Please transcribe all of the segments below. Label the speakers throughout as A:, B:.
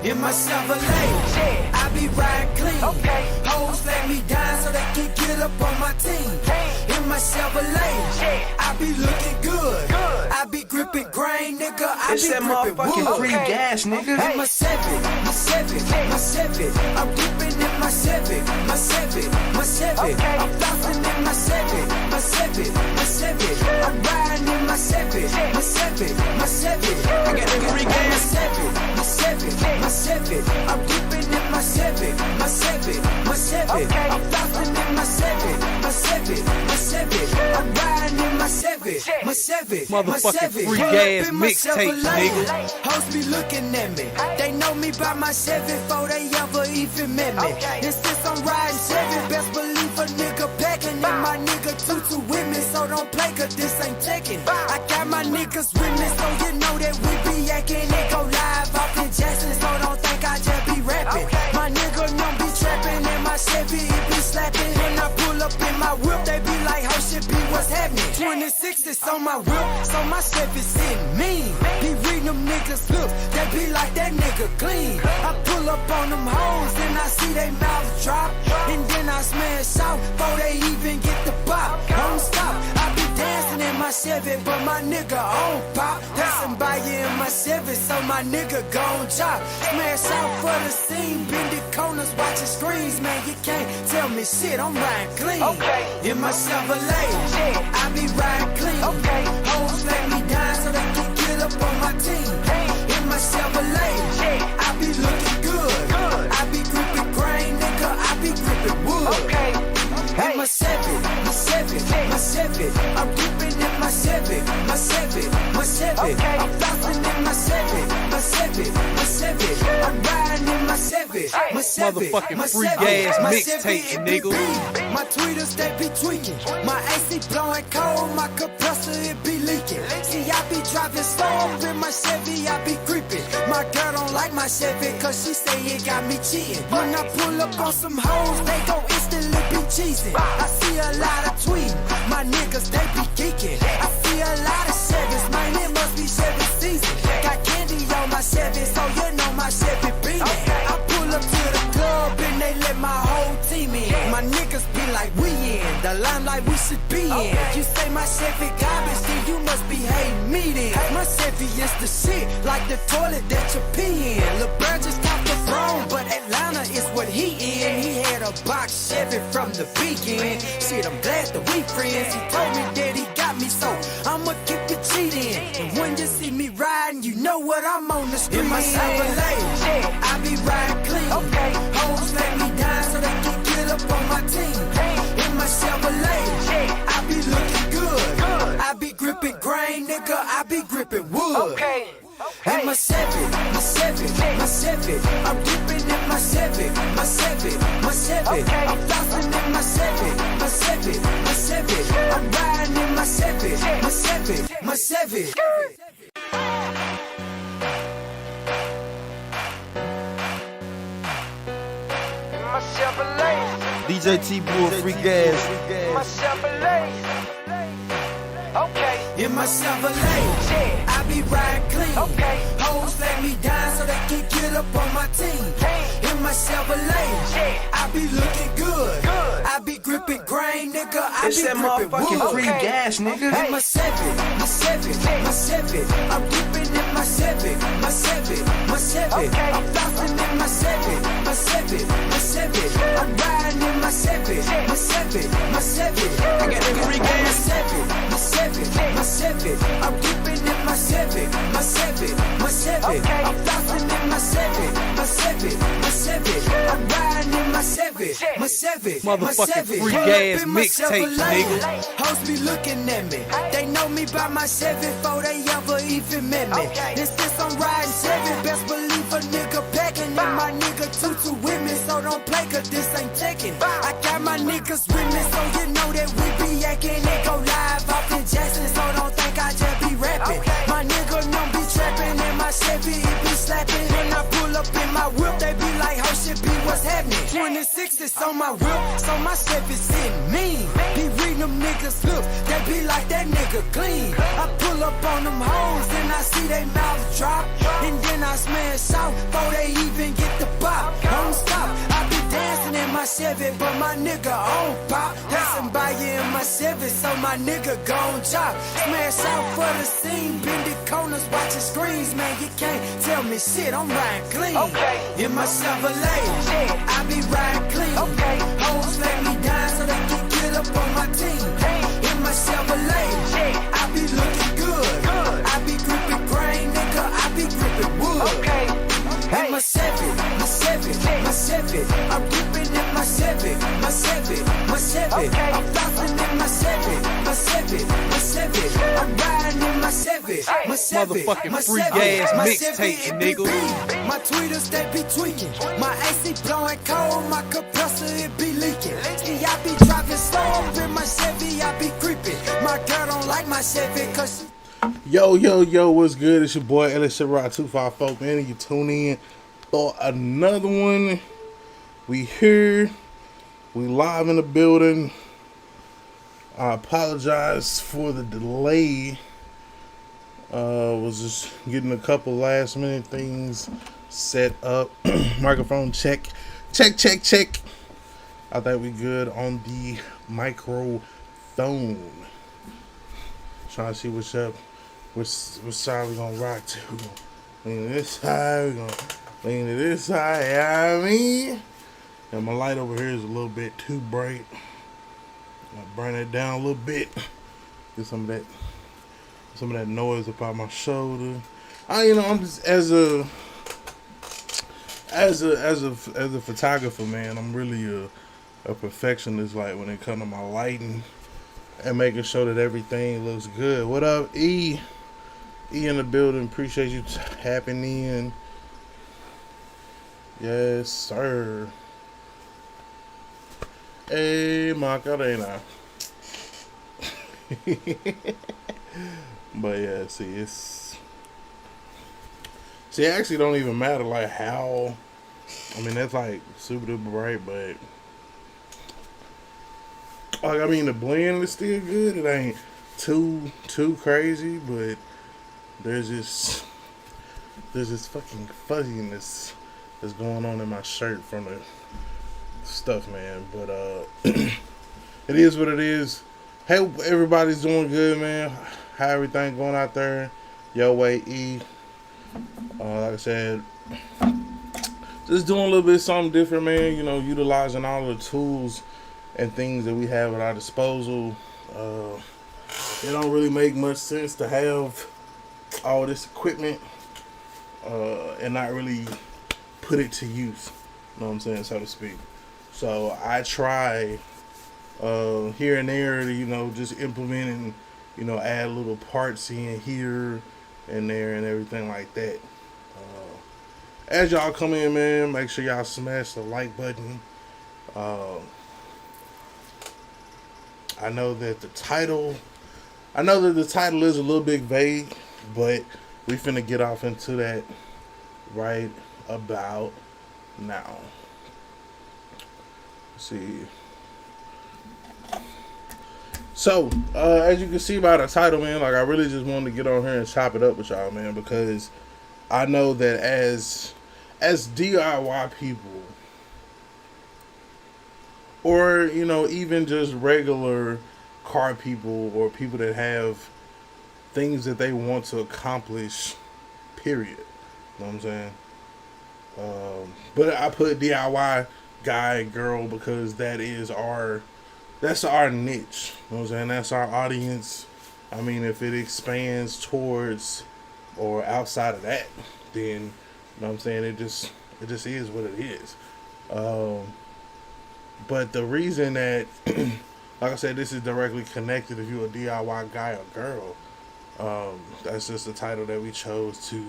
A: In my Chevrolet, I be riding clean. Hoes let me down so they can get up on my team. In my Chevrolet, I be looking good. I be gripping grain, nigga. I
B: It's
A: be
B: that
A: gripping
B: motherfucking
A: wood.
B: free gas, nigga.
A: In my Chevy, my Chevy, my Chevy. I'm gripping in my Chevy, my Chevy, my Chevy. I'm flossing in my Chevy, my Chevy, my Chevy. I'm riding in my Chevy, my Chevy, my Chevy.
B: I got that free gas.
A: My Chevy, my Chevy. I'm gripping in my Chevy, my Chevy, my Chevy. I'm flossing in my Chevy, my Chevy, my Chevy. I'm riding in my Chevy, my Chevy,
B: Motherfucking free gas mixtape, nigga.
A: Hoes be looking at me. They know me by my Chevy before they ever even met me. And since I'm riding Chevy, best believe a nigga packing. And my nigga tutu with me, so don't play cause this ain't taking. I got my niggas with me, so you know that we be acting. They go live off in Jackson, so don't think I just be rapping. My nigga don't be trapping, and my Chevy it be slapping. When I pull up in my whip, they be like, how shit be, what's happening? 26 is on my whip, so my Chevy sitting mean. Be reading them niggas looks, they be like that nigga clean. I pull up on them hoes and I see they mouths drop, and then I smash out before they even get the pop. Don't stop, I be dancing in my Chevy, but my nigga on pop. Passing by you in my Chevy, so my nigga gon' chop. Smash out for the scene, bending corners, watching screens. Man, you can't tell me shit, I'm riding clean. In my Chevrolet, I be riding clean. Hoes let me down so they can get up on my team. In my Chevrolet, I be looking good. I be gripping grain, nigga, I be gripping wood. In my Chevy, my Chevy, my Chevy. I'm gripping in my Chevy, my Chevy, my Chevy. I'm flossing in my Chevy, my Chevy, my Chevy. I'm riding in my Chevy, my Chevy,
B: Motherfucking
A: my
B: free
A: Chevy,
B: gas
A: my
B: mixtape,
A: Chevy, it be
B: nigga.
A: beat. My tweeters, they be tweaking. My AC blowing cold, my compressor, it be leaking. See, I be driving slow in my Chevy, I be creeping. My girl don't like my Chevy, cause she say it got me cheating. When I pull up on some hoes, they gon' instantly be cheesing. I see a lot of tweets, my niggas, they be geeking. I see a lot of Chevys, man, it must be Chevy season. Got candy on my Chevy, so you know my Chevy beating. I pull up to the club and they let my whole team in. My niggas be like, we in the limelight we should be in. You say my Chevy garbage, then you must be hating me then. My Chevy is the shit, like the toilet that you pee in. LeBron just got the throne, but Atlanta is what he in. He had a box Chevy from the beginning. Shit, I'm glad that we friends. He told me that he got me, so I'ma keep the cheating. And when you see me riding, you know what I'm on the street. In my Chevrolet, I be riding clean. Hoes let me down so they can get up on my team. In my Chevrolet, I be looking good. I be gripping grain, nigga. I be gripping wood. In my Chevy, my Chevy, my Chevy. I'm gripping in my Chevy, my Chevy, my Chevy. I'm flossing in my Chevy, my Chevy, my Chevy. I'm riding in my Chevy, my Chevy, my Chevy.
C: My Chevrolet,
B: DJ T-Bull, free gas.
C: my Chevrolet.
A: In my Chevrolet, I be riding clean. Hoes let me down so they can get up on my team. In my Chevrolet, I be looking good. I be gripping grain, nigga. I
B: It's
A: be
B: that
A: gripping
B: motherfucking
A: wood.
B: free gas, nigga.
A: In my Chevy, my Chevy, my Chevy. I'm gripping in my Chevy, my Chevy, my Chevy. I'm flossing in my Chevy, my Chevy, my Chevy. I'm riding in my Chevy, my Chevy, my Chevy.
B: I got that free gas.
A: My Chevy, my Chevy. I'm gripping in my Chevy, my Chevy, my Chevy. I'm flossing in my Chevy, my Chevy, my Chevy. I'm riding in my Chevy, my Chevy, my
B: Motherfucking
A: Chevy.
B: free
A: Pull
B: gas
A: up in my
B: mixtape,
A: Chevrolet.
B: nigga.
A: Hoes be looking at me. They know me by my Chevy before they ever even met me. And since I'm riding Chevy, best believe a nigga packing. And my nigga tutu with me, so don't play cause this ain't taking. I got my niggas with me, so you know that we be acting. They go live off in Jackson, so don't think I just be rapping. My nigga don't be trapping, and my Chevy it be slapping. When I pull up in my whip, they be like, how shit be, what's happening? 26 360s on my whip, so my Chevy sitting mean. Be reading them niggas look, they be like that nigga clean. I pull up on them hoes and I see they mouths drop, and then I smash out before they even get the bop. Don't stop, I be dancing in my Chevy, but my nigga on pop. Passing by you in my Chevy, so my nigga gon' chop. Smash out for the scene, bend the corners, watching screens, man. You can't tell me shit, I'm riding clean. In my Chevrolet, I be riding clean. Hoes let me down so they can get up on my team. In my Chevrolet, I be looking good. I be gripping grain, nigga, I be gripping wood. In my Chevy, my Chevy, my Chevy, I'm gripping in my Chevy, my Chevy, my Chevy. I'm flossing in my Chevy, my Chevy, my Chevy. I'm riding in my Chevy, my Chevy,
B: Motherfucking
A: my
B: free
A: Chevy,
B: gas
A: my
B: mixtape,
A: Chevy,
B: nigga.
A: my tweeters, they be tweaking. My AC blowing cold, my compressor, it be leaking. See, I be driving slow up in my Chevy, I be creeping. My girl don't like my Chevy, cause she
D: Yo, what's good? It's your boy Ellis Sherrod 254, man, and you tune in for another one. We here, we live in the building. I apologize for the delay. Was just getting a couple last minute things set up. Microphone check. I think we good on the microphone. Trying to see what's up. Which side we gonna rock to? We gonna lean to this side. We gonna lean to this side. You know what I mean? And my light over here is a little bit too bright. I'll burn it down a little bit. Get some of that noise up out my shoulder. I'm just as a photographer, man. I'm really a perfectionist. Like when it comes to my lighting and making sure that everything looks good. What up, E? E in the building. Appreciate you tapping in. Yes, sir. Hey, Macarena. But yeah, it actually don't even matter like how. I mean, that's like super duper bright, but like, I mean, the blend is still good. It ain't too crazy, but there's this fucking fuzziness that's going on in my shirt from the stuff, man. But it is what it is. Hey, everybody's doing good, man. How everything going out there? Yo, way E. Like I said, just doing a little bit of something different, man. You know, utilizing all the tools and things that we have at our disposal. It don't really make much sense to have all this equipment and not really put it to use. You know what I'm saying, so to speak. So I try here and there to, just implement and, add little parts in here and there and everything like that. As y'all come in, man, make sure y'all smash the like button. I know that the title is a little bit vague, but we finna get off into that right about now. Let's see. So, as you can see by the title, man, like I really just wanted to get on here and chop it up with y'all, man, because I know that as DIY people, or, even just regular car people or people that have things that they want to accomplish, period. You know what I'm saying? But I put DIY guy, girl, because that's our niche. You know what I'm saying? That's our audience. I mean, if it expands towards or outside of that, then, you know what I'm saying, it just is what it is. But the reason that, like I said, this is directly connected if you're a DIY guy or girl, that's just the title that we chose to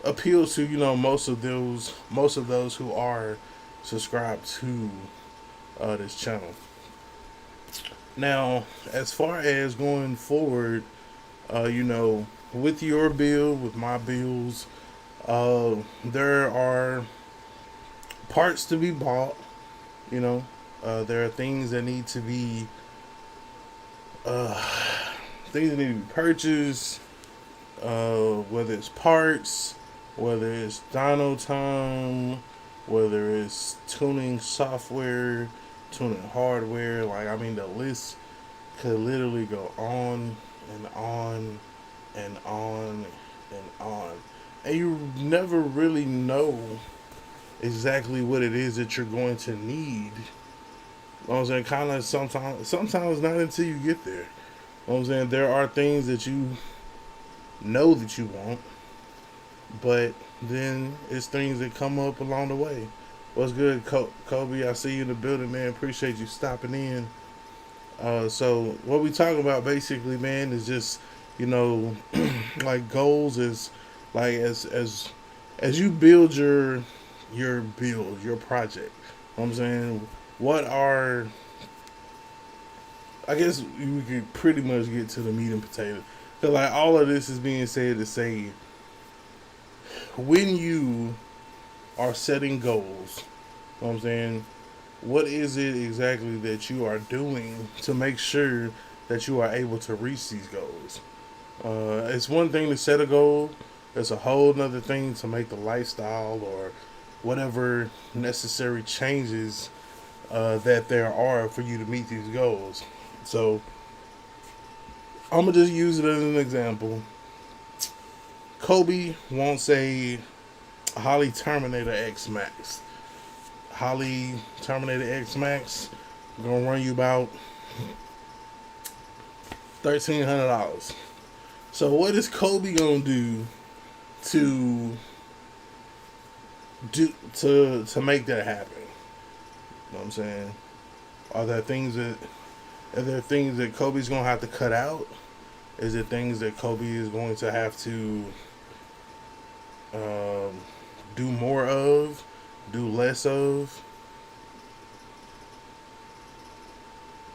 D: appeal to, most of those who are subscribed to this channel. Now, as far as going forward, with your bill, with my bills, there are parts to be bought. You know, there are things that need to be purchased, whether it's parts, whether it's dyno time, whether it's tuning software, tuning hardware. Like, I mean, the list could literally go on and on and on and on. And you never really know exactly what it is that you're going to need. You know what I'm saying? Kind of sometimes not until you get there. You know what I'm saying? There are things that you know that you want, but then it's things that come up along the way. What's good, Kobe? I see you in the building, man. Appreciate you stopping in. So what we talk about basically, man, is just, you know, like goals is like as you build your project. You know what I'm saying, what are, I guess we could pretty much get to the meat and potatoes. Cause like all of this is being said to say, when you are setting goals, you know what I'm saying, what is it exactly that you are doing to make sure that you are able to reach these goals? It's one thing to set a goal. It's a whole nother thing to make the lifestyle or whatever necessary changes that there are for you to meet these goals. So I'm going to just use it as an example. Kobe wants a Holley Terminator X Max. Holley Terminator X Max gonna run you about $1,300. So what is Kobe gonna do to make that happen? You know what I'm saying? Are there things that Kobe's gonna have to cut out? Is it things that Kobe is going to have to do more of, do less of?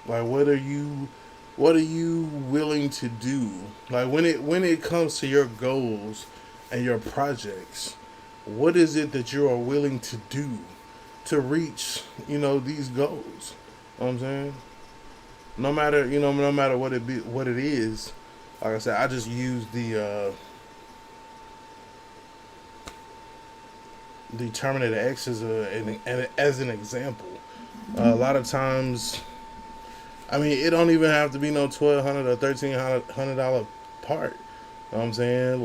D: Like, what are you willing to do? Like, when it comes to your goals and your projects, what is it that you are willing to do to reach, you know, these goals? You know what I'm saying? No matter what it is. Like I said, I just use the Terminator X as an example. A lot of times, I mean, it don't even have to be no $1,200 or $1,300 part. You know what I'm saying?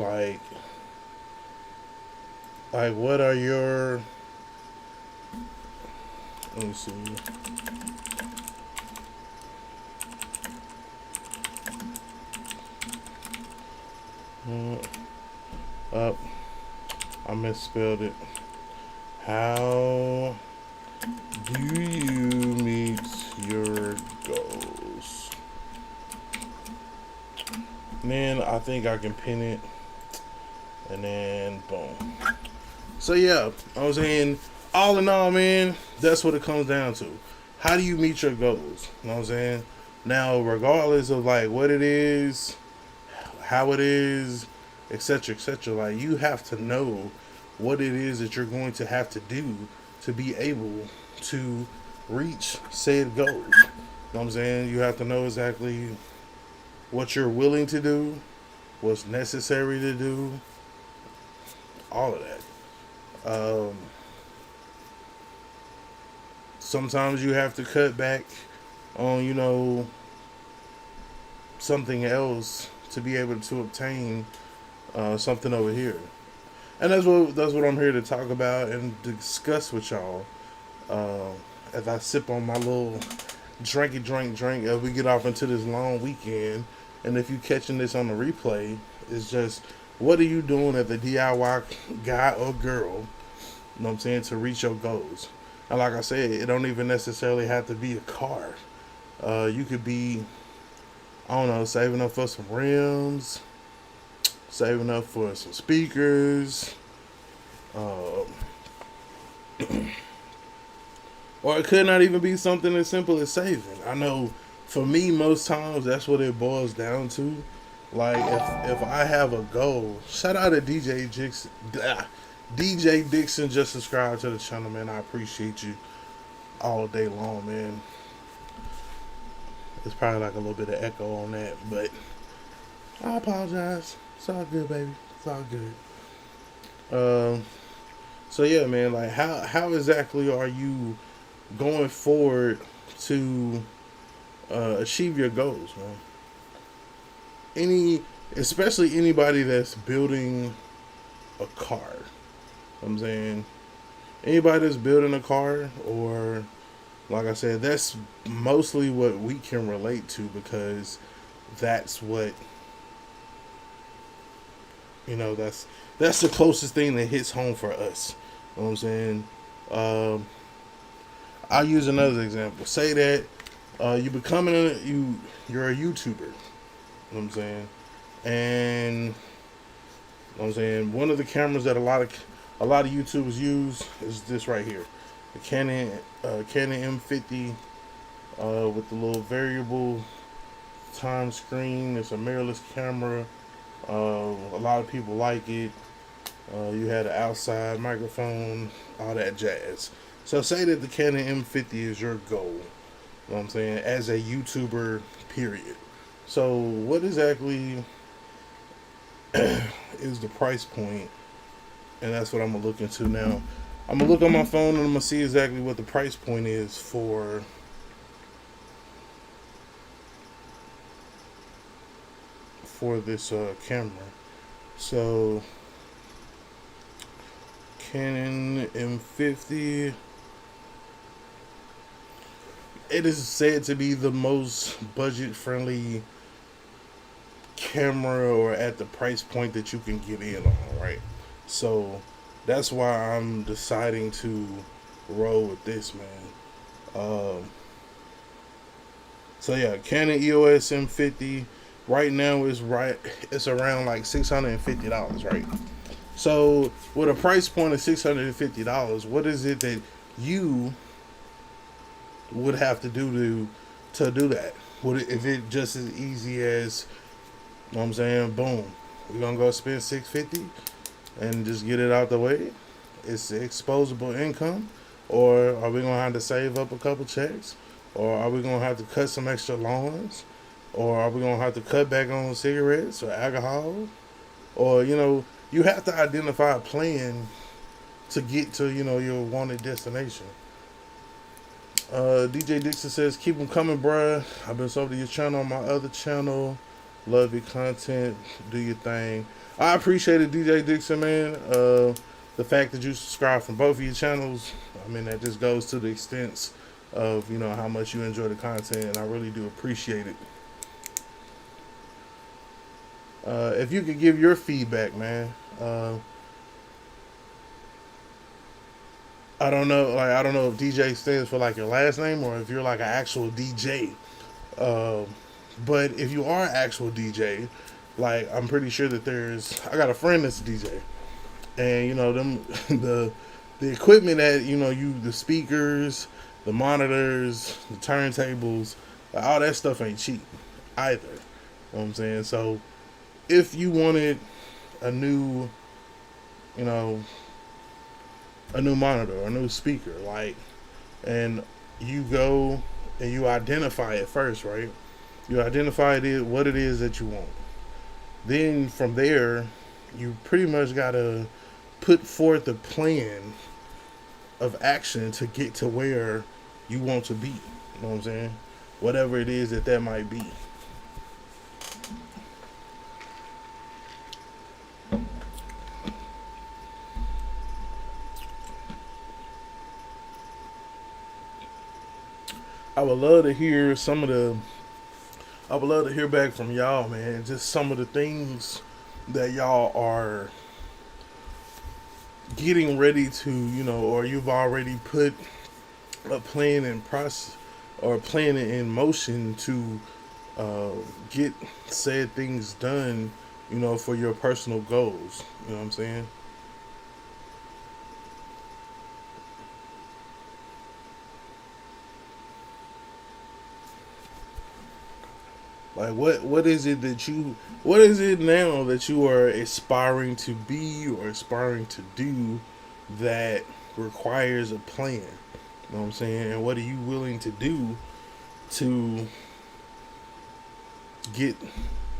D: Like what are your? Let me see. I misspelled it. How do you meet your goals? And then I think I can pin it, and then boom. So yeah, I was saying, all in all, man, that's what it comes down to. How do you meet your goals? You know what I'm saying? Now, regardless of like what it is, how it is, etc., like, you have to know what it is that you're going to have to do to be able to reach said goals. You know what I'm saying? You have to know exactly what you're willing to do, what's necessary to do, all of that. Sometimes you have to cut back on, you know, something else to be able to obtain something over here. And that's what I'm here to talk about and discuss with y'all as I sip on my little drink as we get off into this long weekend. And if you catching this on the replay, it's just, what are you doing as a DIY guy or girl, you know what I'm saying, to reach your goals? And like I said, it don't even necessarily have to be a car. You could be, I don't know, saving up for some rims, saving up for some speakers, or it could not even be something as simple as saving. I know for me, most times that's what it boils down to. Like, if I have a goal, shout out to DJ Dixon just subscribed to the channel, man. I appreciate you. all day long, man. It's probably like a little bit of echo on that, but I apologize. It's all good, baby. It's all good. So yeah, man, like how exactly are you going forward to achieve your goals, man? Especially anybody that's building a car. You know what I'm saying, anybody that's building a car, or like I said, that's mostly what we can relate to, because that's what, you know, that's the closest thing that hits home for us. You know what I'm saying? I'll use another example. Say that you're a YouTuber. You know what I'm saying? And you know what I'm saying, one of the cameras that a lot of YouTubers use is this right here, the Canon M50 with the little variable time screen. It's a mirrorless camera. A lot of people like it. You had an outside microphone, all that jazz. So say that the Canon M50 is your goal. You know what I'm saying? As a YouTuber, period. So what exactly is the price point? And that's what I'm going to look into now. I'm going to look on my phone and I'm going to see exactly what the price point is for this camera. So Canon M50, it is said to be the most budget friendly camera, or at the price point that you can get in on, right? So that's why I'm deciding to roll with this, man. So yeah, Canon EOS M50 right now it's around like $650, right? So with a price point of $650, what is it that you would have to do to do that? If it just as easy as, you know what I'm saying, boom, we're gonna go spend $650 and just get it out the way? It's exposable income, or are we gonna have to save up a couple checks, or are we gonna have to cut some extra lawns, or are we gonna have to cut back on cigarettes or alcohol? Or, you know, you have to identify a plan to get to, you know, your wanted destination. DJ Dixon says, keep them coming, bruh. I've been so to your channel on my other channel. Love your content. Do your thing. I appreciate it, DJ Dixon, man. The fact that you subscribe from both of your channels, I mean, that just goes to the extent of, you know, how much you enjoy the content, and I really do appreciate it. If you could give your feedback, man. I don't know if DJ stands for like your last name, or if you're like an actual DJ. But if you are an actual DJ, like, I'm pretty sure that I got a friend that's a DJ, and you know the equipment that, you know, the speakers, the monitors, the turntables, all that stuff ain't cheap either. You know what I'm saying? So if you wanted a new monitor, a new speaker, like, and you go and you identify it first, right? You identify what it is that you want. Then from there, you pretty much gotta put forth a plan of action to get to where you want to be. You know what I'm saying? Whatever it is that might be. I would love to hear back from y'all, man. Just some of the things that y'all are getting ready to, you know, or you've already put a plan in process, or plan in motion to get said things done, you know, for your personal goals. You know what I'm saying? Like, what is it now that you are aspiring to be or aspiring to do that requires a plan? You know what I'm saying? And what are you willing to do to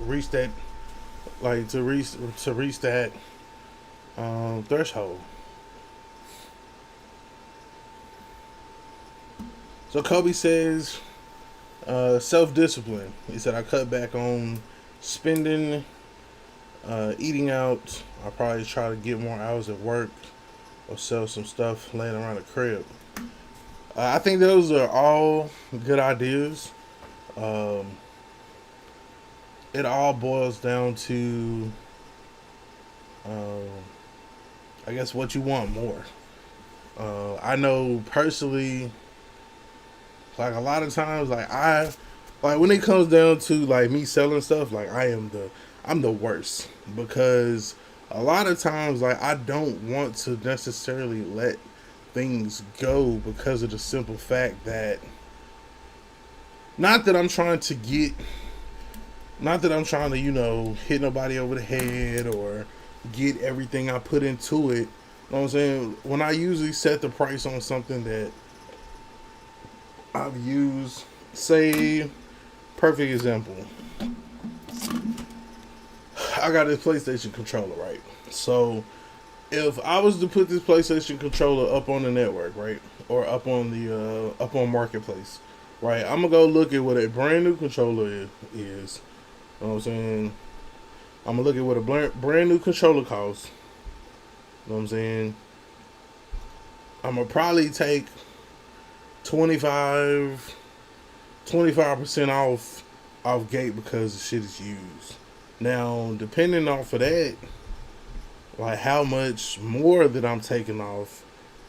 D: reach that, like to reach that threshold? So Kobe says, self-discipline. He said, I cut back on spending, eating out. I probably try to get more hours at work or sell some stuff laying around the crib. I think those are all good ideas. It all boils down to, I guess, what you want more. I know personally, like a lot of times, like when it comes down to like me selling stuff, like I'm the worst, because a lot of times, like, I don't want to necessarily let things go because of the simple fact that, not that I'm trying to, you know, hit nobody over the head or get everything I put into it. You know what I'm saying? When I usually set the price on something that I've used, say, perfect example, I got this PlayStation controller, right? So if I was to put this PlayStation controller up on the network, right, or up on the up on Marketplace, right, I'm gonna go look at what a brand new controller is. You know what I'm saying? I'm gonna look at what a brand new controller costs. You know what I'm saying? I'm gonna probably take 25% off gate because the shit is used. Now, depending off of that, like how much more that I'm taking off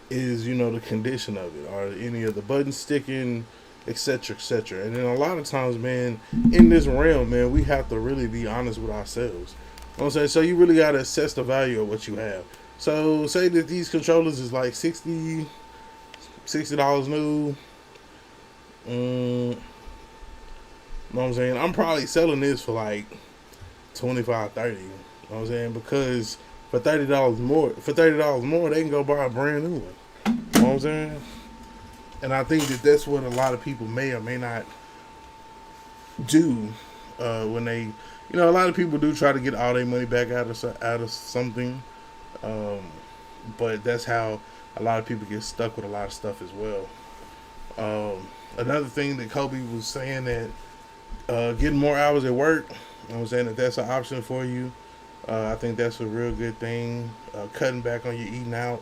D: is, you know, the condition of it, or any of the buttons sticking, etc., etc. And then a lot of times, man, in this realm, man, we have to really be honest with ourselves. You know what I'm saying? So you really got to assess the value of what you have. So say that these controllers is like $60 new. You know what I'm saying? I'm probably selling this for like $25, $30. You know what I'm saying? Because for $30 more, they can go buy a brand new one. You know what I'm saying? And I think that that's what a lot of people may or may not do when they, you know, a lot of people do try to get all their money back out of something. But that's how a lot of people get stuck with a lot of stuff as well. Another thing that Kobe was saying, that getting more hours at work, you know what I'm saying, if that's an option for you, I think that's a real good thing. Cutting back on your eating out.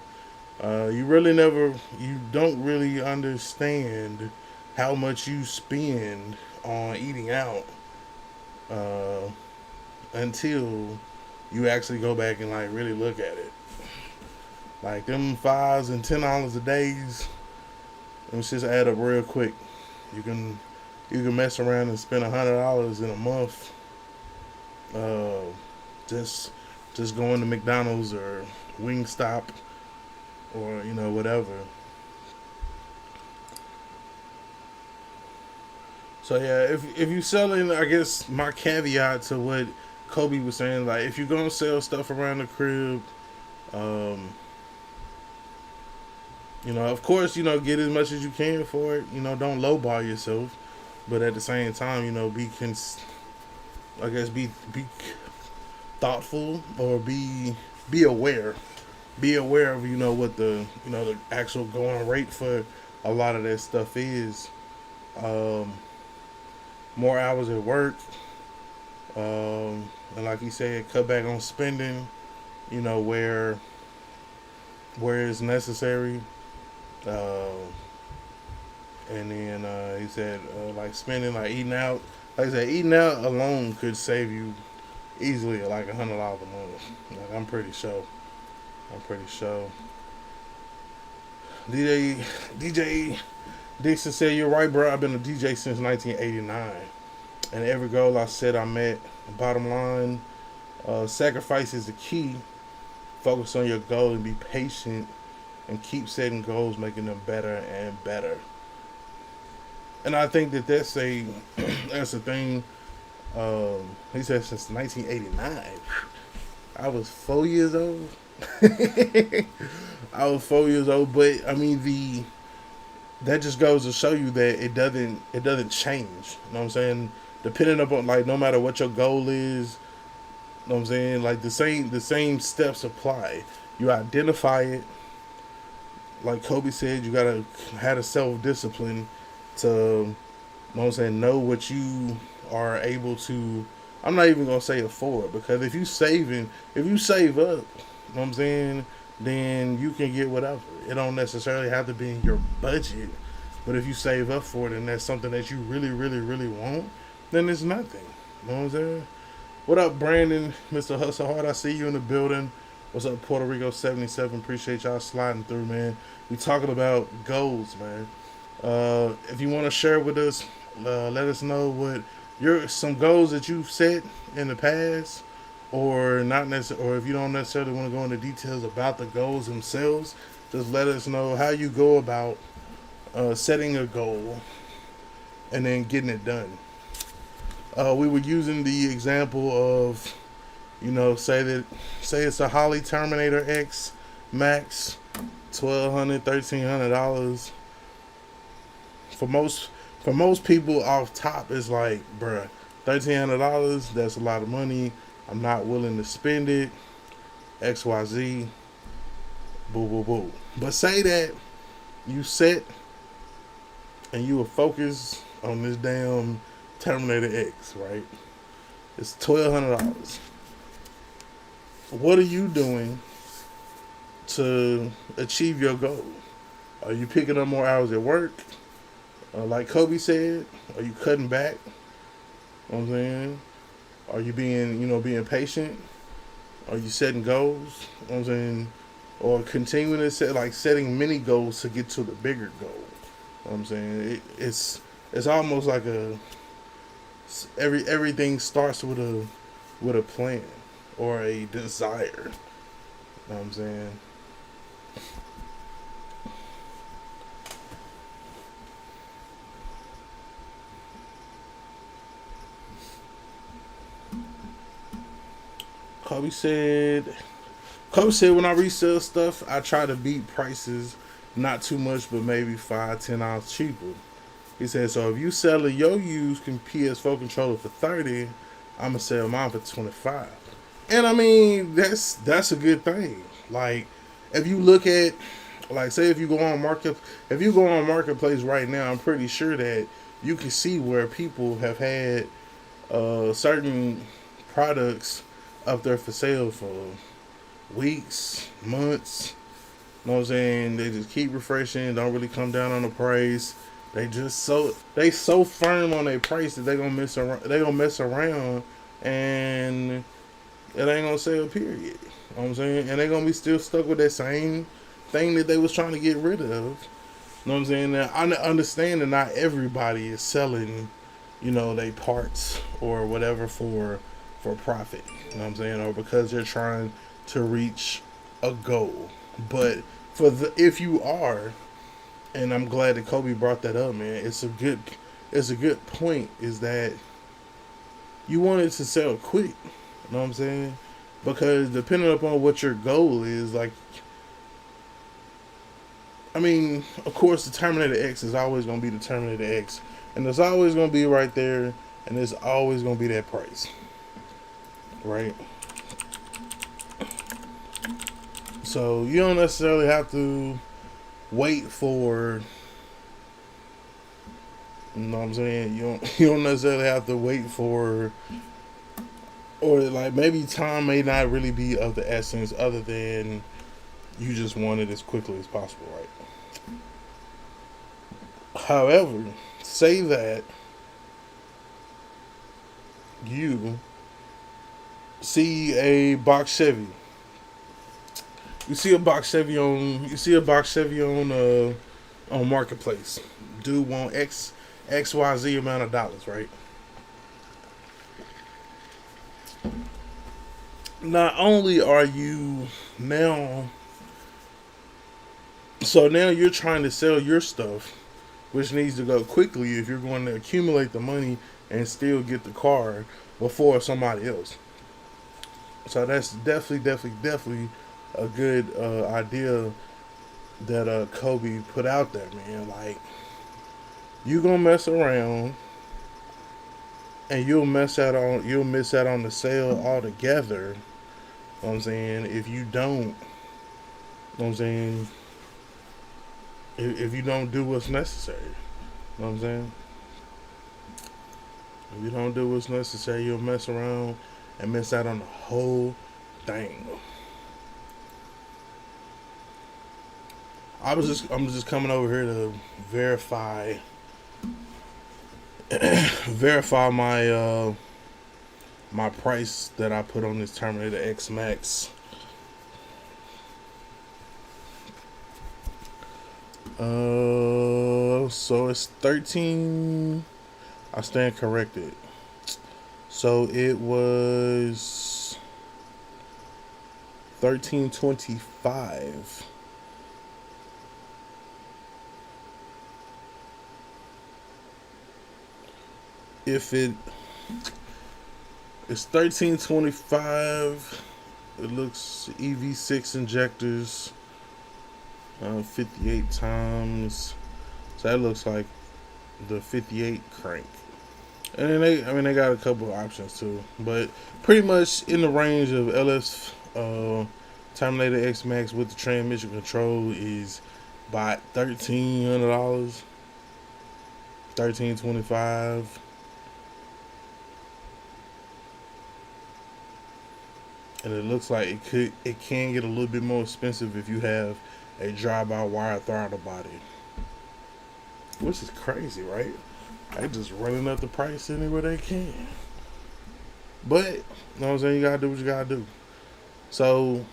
D: You don't really understand how much you spend on eating out until you actually go back and like really look at it. Like them $5 and $10 a days, them just add up real quick. You can mess around and spend $100 in a month, just going to McDonald's or Wingstop or, you know, whatever. So yeah, if you selling, I guess my caveat to what Kobe was saying, like if you're gonna sell stuff around the crib, you know, of course, you know, get as much as you can for it. You know, don't lowball yourself, but at the same time, you know, be thoughtful, or be aware. Be aware of, you know, what the actual going rate for a lot of that stuff is. More hours at work, and like he said, cut back on spending, you know, where it's necessary. And then he said, like spending, like eating out. Like I said, eating out alone could save you easily like $100 a month. Like, I'm pretty sure. DJ Dixon said, "You're right, bro. I've been a DJ since 1989, and every goal I set, I met. Bottom line, sacrifice is the key. Focus on your goal and be patient, and keep setting goals, making them better and better." And I think that that's a thing. He said since 1989. I was 4 years old. But I mean that just goes to show you that it doesn't change. You know what I'm saying? Depending upon, like, no matter what your goal is, you know what I'm saying? Like, the same steps apply. You identify it. Like Kobe said, you gotta have a self-discipline to, you know what I'm saying, know what you are able to. I'm not even gonna say afford, because if you save up, you know what I'm saying, then you can get whatever. It don't necessarily have to be in your budget, but if you save up for it and that's something that you really, really, really want, then it's nothing. You know what I'm saying? What up, Brandon, Mr. Hustle Hard? I see you in the building. What's up, Puerto Rico 77? Appreciate y'all sliding through, man. We talking about goals, man. If you want to share with us, let us know what some goals that you've set in the past, or not necessarily, or if you don't necessarily want to go into details about the goals themselves, just let us know how you go about setting a goal and then getting it done. We were using the example of, you know, say it's a Holley Terminator X Max, $1,200, $1,300. For most people off top, it's like, bruh, $1,300, that's a lot of money. I'm not willing to spend it. XYZ. Boo, boo, boo. But say that you set and you were focused on this damn Terminator X, right? It's $1,200. What are you doing to achieve your goal? Are you picking up more hours at work? Like Kobe said, are you cutting back? You know what I'm saying? Are you being patient? Are you setting goals? You know what I'm saying? Or continuing to setting mini goals to get to the bigger goal. You know what I'm saying? It's almost like everything starts with a plan or a desire. You know what I'm saying? Kobe said when I resell stuff, I try to beat prices, not too much, but maybe $5-10 cheaper. He said, so if you selling your used PS4 controller for $30, I'ma sell mine for $25. And I mean, that's a good thing. Like, if you look at, like, say if you go on Marketplace right now, I'm pretty sure that you can see where people have had certain products up there for sale for weeks, months. You know what I'm saying? They just keep refreshing, don't really come down on the price. They so firm on their price that they gonna mess around and it ain't gonna sell, period. You know what I'm saying? And they gonna be still stuck with that same thing that they was trying to get rid of. You know what I'm saying? Now, I understand that not everybody is selling, they parts or whatever for profit. You know what I'm saying? Or because they're trying to reach a goal. But if you are, and I'm glad that Kobe brought that up, man, it's a good point, is that you want it to sell quick. You know what I'm saying? Because depending upon what your goal is, like, I mean, of course, the Terminator X is always going to be the Terminator X. And it's always going to be right there. And it's always going to be that price. Right? So, you don't necessarily have to wait for... You know what I'm saying? You don't necessarily have to wait for... Or, like, maybe time may not really be of the essence, other than you just want it as quickly as possible, right? However, say that you see a box Chevy. You see a box Chevy on Marketplace. Dude want XYZ amount of dollars, right? Not only are you now you're trying to sell your stuff, which needs to go quickly if you're going to accumulate the money and still get the car before somebody else. So that's definitely a good idea that Kobe put out there, man. Like, you gonna mess around and you'll miss out on the sale altogether. You know what I'm saying? If you don't, you know what I'm saying, if you don't do what's necessary. You know what I'm saying? If you don't do what's necessary, you'll mess around and miss out on the whole thing. I'm just coming over here to verify my my price that I put on this Terminator X Max. So it's 13. I stand corrected. So it was 13.25. If it's 13.25, it looks EV6 injectors, 58 times. So that looks like the 58 crank. And then they got a couple of options too, but pretty much in the range of LS Terminator X Max with the transmission control is about $1,300, $1,325. And it looks like it can get a little bit more expensive if you have a drive-by wire throttle body, which is crazy, right? They just running up the price anywhere they can. But you know what I'm saying, you gotta do what you gotta do. So,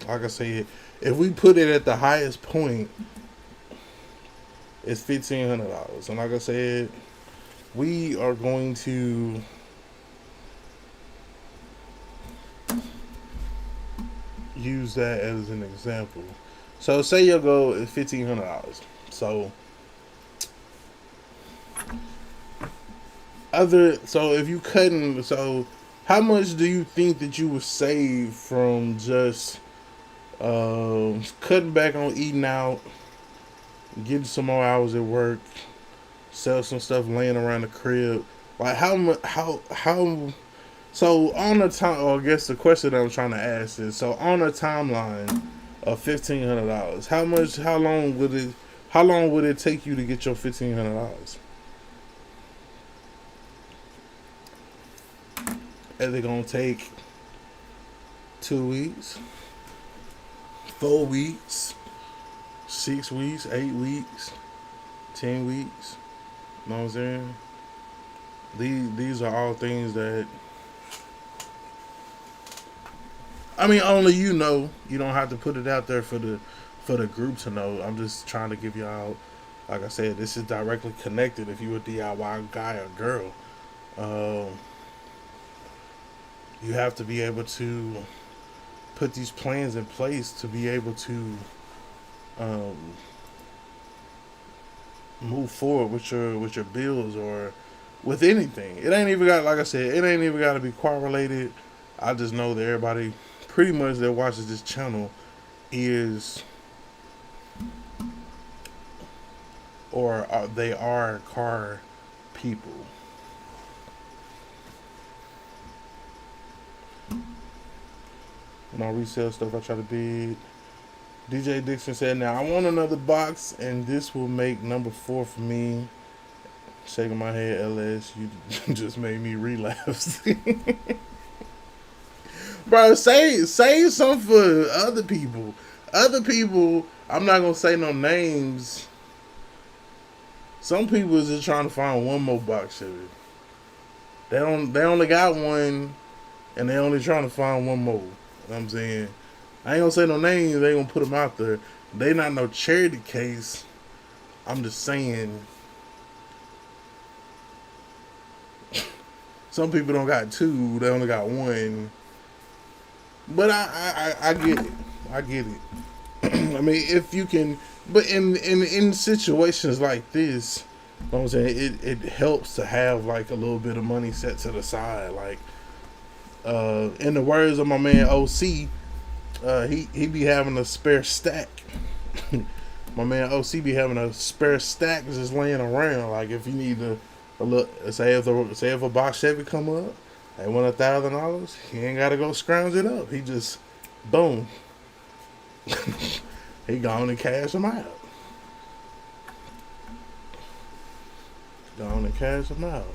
D: like I said, if we put it at the highest point, it's $1,500. And like I said, we are going to use that as an example. So say your goal is $1,500. So if you cutting, so how much do you think that you would save from just cutting back on eating out, getting some more hours at work, sell some stuff laying around the crib? Like how much? How? So on the time, or I guess the question that I'm trying to ask is, so on a timeline of $1,500, how long would it take you to get your $1,500? Is it gonna take 2 weeks, 4 weeks, 6 weeks, 8 weeks, 10 weeks? You know what I'm saying? These are all things that, I mean, only you know. You don't have to put it out there for the group to know. I'm just trying to give y'all, like I said, this is directly connected. If you're a DIY guy or girl, you have to be able to put these plans in place to be able to move forward with your bills or with anything. It ain't even got, like I said, it ain't even got to be correlated. I just know that everybody pretty much that watches this channel is, or they are car people. When I resell stuff, I try to bid. DJ Dixon said, now I want another box, and this will make number 4 for me. Shaking my head, LS, you just made me relapse. Bro, say something for other people. Other people, I'm not gonna say no names. Some people is just trying to find one more box of it. They only got one, and they only trying to find one more. You know what I'm saying? I ain't gonna say no names. They gonna put them out there. They not no charity case. I'm just saying. Some people don't got 2. They only got 1. But I get it. I get it. I mean, if you can, but in situations like this, you know what I'm saying, it helps to have like a little bit of money set to the side. Like, in the words of my man OC, he be having a spare stack. my man OC be having a spare stack just laying around. Like if you need a look, say if a box Chevy come up, they want $1,000. He ain't gotta go scrounge it up. He just boom, he gone and cash them out. Gone and cash them out.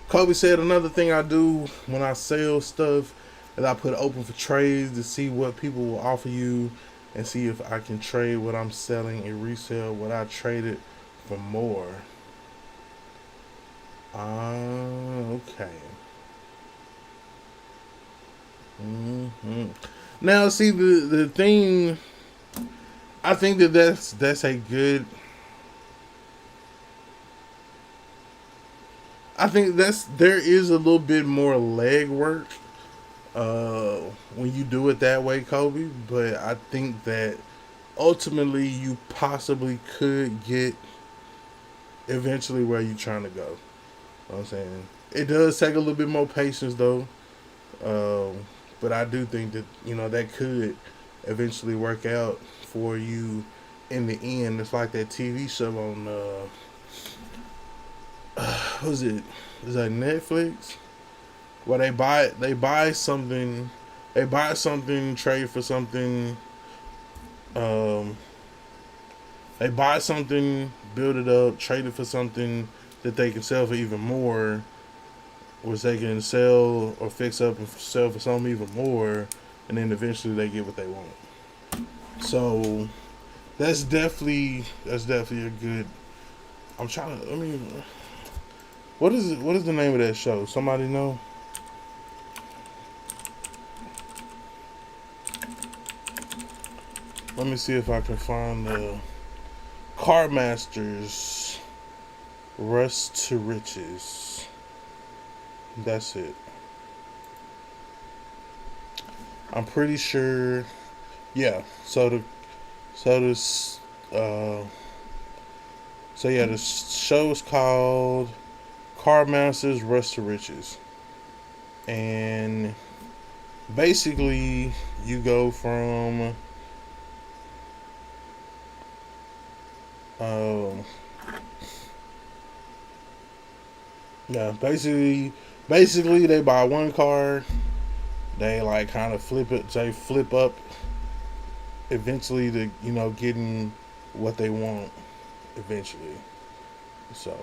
D: Kobe said another thing I do when I sell stuff is I put it open for trades to see what people will offer you and see if I can trade what I'm selling and resell what I traded for more. Okay. Now, see the thing. I think that's a good. I think there is a little bit more leg work when you do it that way, Kobe. But I think that ultimately you possibly could get eventually where you're trying to go. You know what I'm saying? It does take a little bit more patience though. But I do think that, that could eventually work out for you in the end. It's like that TV show on what was it? Is that Netflix? Where they buy something, trade for something. They buy something, build it up, trade it for something that they can sell for even more, which they can sell or fix up and sell for something even more, and then eventually they get what they want. So that's definitely a good. What is the name of that show? Somebody know? Let me see if I can find the Car Masters Rush to Riches. That's it. I'm pretty sure. Yeah. The show is called Car Masters Rush to Riches, and basically you go from basically they buy one car, they like kind of flip up eventually to getting what they want eventually. So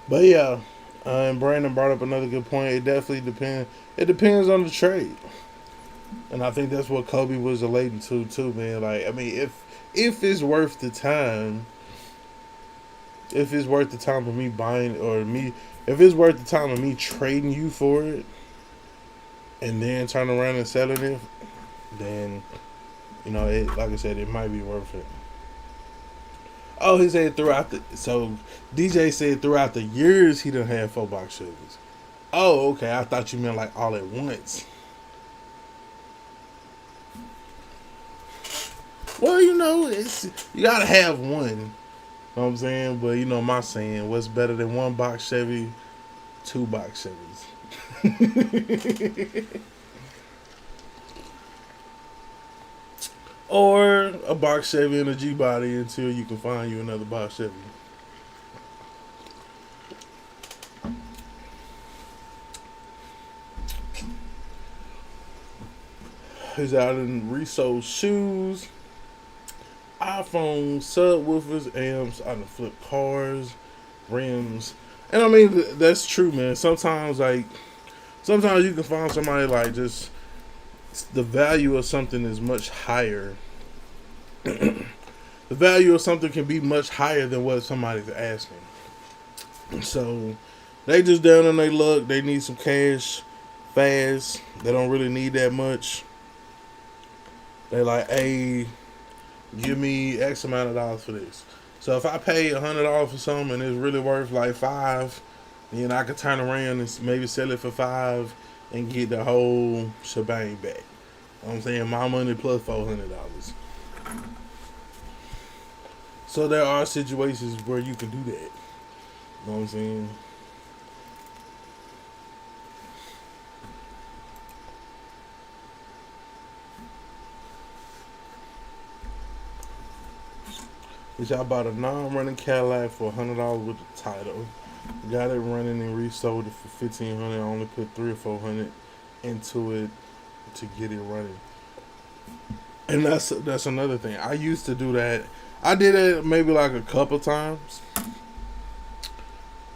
D: but yeah, and Brandon brought up another good point. It definitely depends. It depends on the trade, and I think that's what Kobe was relating to too, man. Like, I mean, if it's worth the time, if it's worth the time of me buying if it's worth the time of me trading you for it, and then turning around and selling it, then like I said, it might be worth it. Oh, he said DJ said throughout the years he done had 4-box Chevys. Oh, okay. I thought you meant like all at once. Well, it's you gotta have one. You know what I'm saying? But my saying, what's better than 1-box Chevy? 2-box Chevys. Or a box Chevy and a G-body until you can find you another box Chevy. He's out in resold shoes, iPhones, subwoofers, amps, I done flip cars, rims. And I mean, that's true, man. Sometimes you can find somebody like just the value of something is much higher. The value of something can be much higher than what somebody's asking. So they just down on their luck. They need some cash fast. They don't really need that much. They like, hey, give me X amount of dollars for this. So if I pay $100 for something and it's really worth like $5, then I could turn around and maybe sell it for $5 and get the whole shebang back. You know what I'm saying? My money plus $400. So there are situations where you can do that. You know what I'm saying? Which I bought a non-running Cadillac for $100 with the title. Got it running and resold it for $1,500. I only put $300 or $400 into it to get it running. And that's another thing. I used to do that. I did it maybe like a couple times.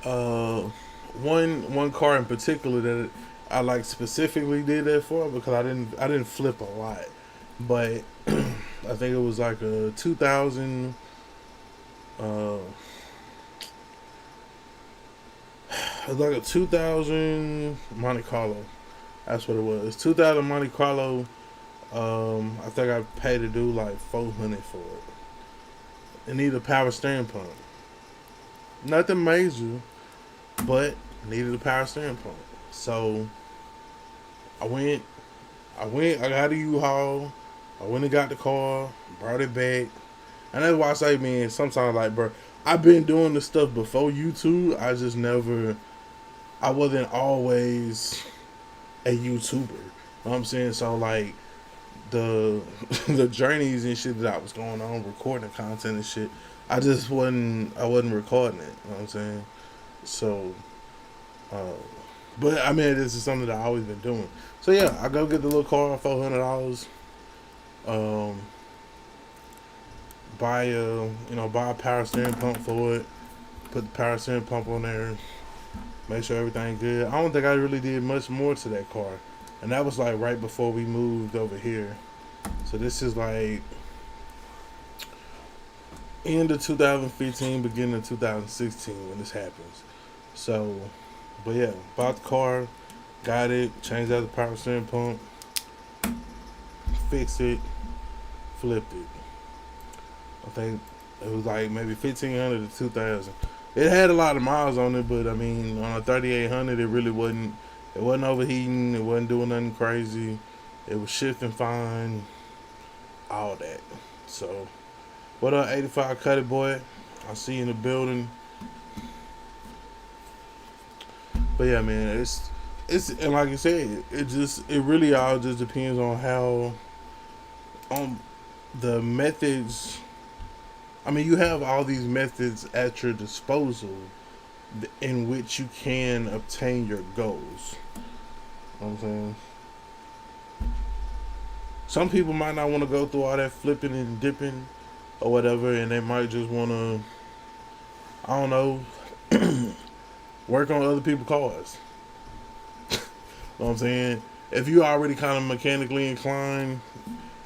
D: One car in particular that I like specifically did that for because I didn't flip a lot, but I think it was like a 2000. It was like a 2000 Monte Carlo. That's what it was. 2000 Monte Carlo. I think I paid to do like $400 for it. It needed a power steering pump. Nothing major, but needed a power steering pump. So I got a U-Haul. I went and got the car, brought it back. And that's why I say, man, sometimes like, bro, I've been doing this stuff before YouTube. I wasn't always a YouTuber. You know what I'm saying? So like the journeys and shit that I was going on, recording content and shit, I wasn't recording it. You know what I'm saying? So, but I mean, this is something that I've always been doing. So yeah, I go get the little car, $400. Buy a power steering pump for it. Put the power steering pump on there. Make sure everything good. I don't think I really did much more to that car, and that was like right before we moved over here. So this is like end of 2015, beginning of 2016 when this happens. So, but yeah, bought the car, got it, changed out the power steering pump, fixed it, flipped it. I think it was like maybe 1,500 to 2,000. It had a lot of miles on it, but I mean, on a 3,800, it really wasn't. It wasn't overheating. It wasn't doing nothing crazy. It was shifting fine. All that. So, what up, 85 Cutty boy? I see you in the building. But yeah, man, it's and like I said, it really all just depends on the methods. I mean, you have all these methods at your disposal in which you can obtain your goals. You know what I'm saying? Some people might not want to go through all that flipping and dipping or whatever, and they might just want to, I don't know, work on other people's cars. You know what I'm saying? If you already kind of mechanically inclined,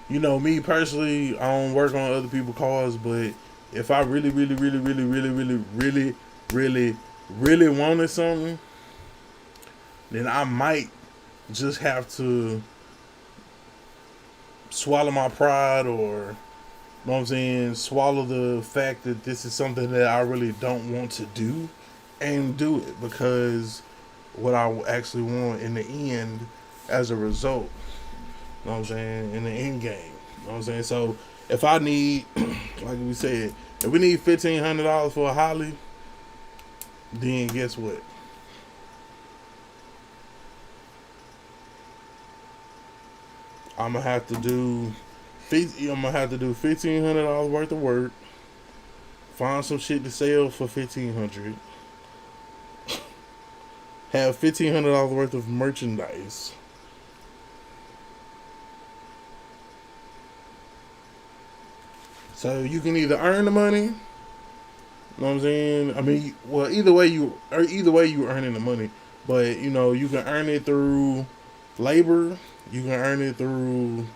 D: you know, me personally, I don't work on other people's cars, but if I really wanted something, then I might just have to swallow my pride, or, you know what I'm saying, swallow the fact that this is something that I really don't want to do, and do it because what I actually want in the end as a result. You know what I'm saying? In the end game. You know what I'm saying? So if I need, like we said, if we need $1,500 for a Holly, then guess what? I'm gonna have to do $1,500 worth of work. Find some shit to sell for $1,500. Have $1,500 worth of merchandise. So you can either earn the money, you know what I'm saying? I mean, well, either way you earning the money, but you know, you can earn it through labor, you can earn it through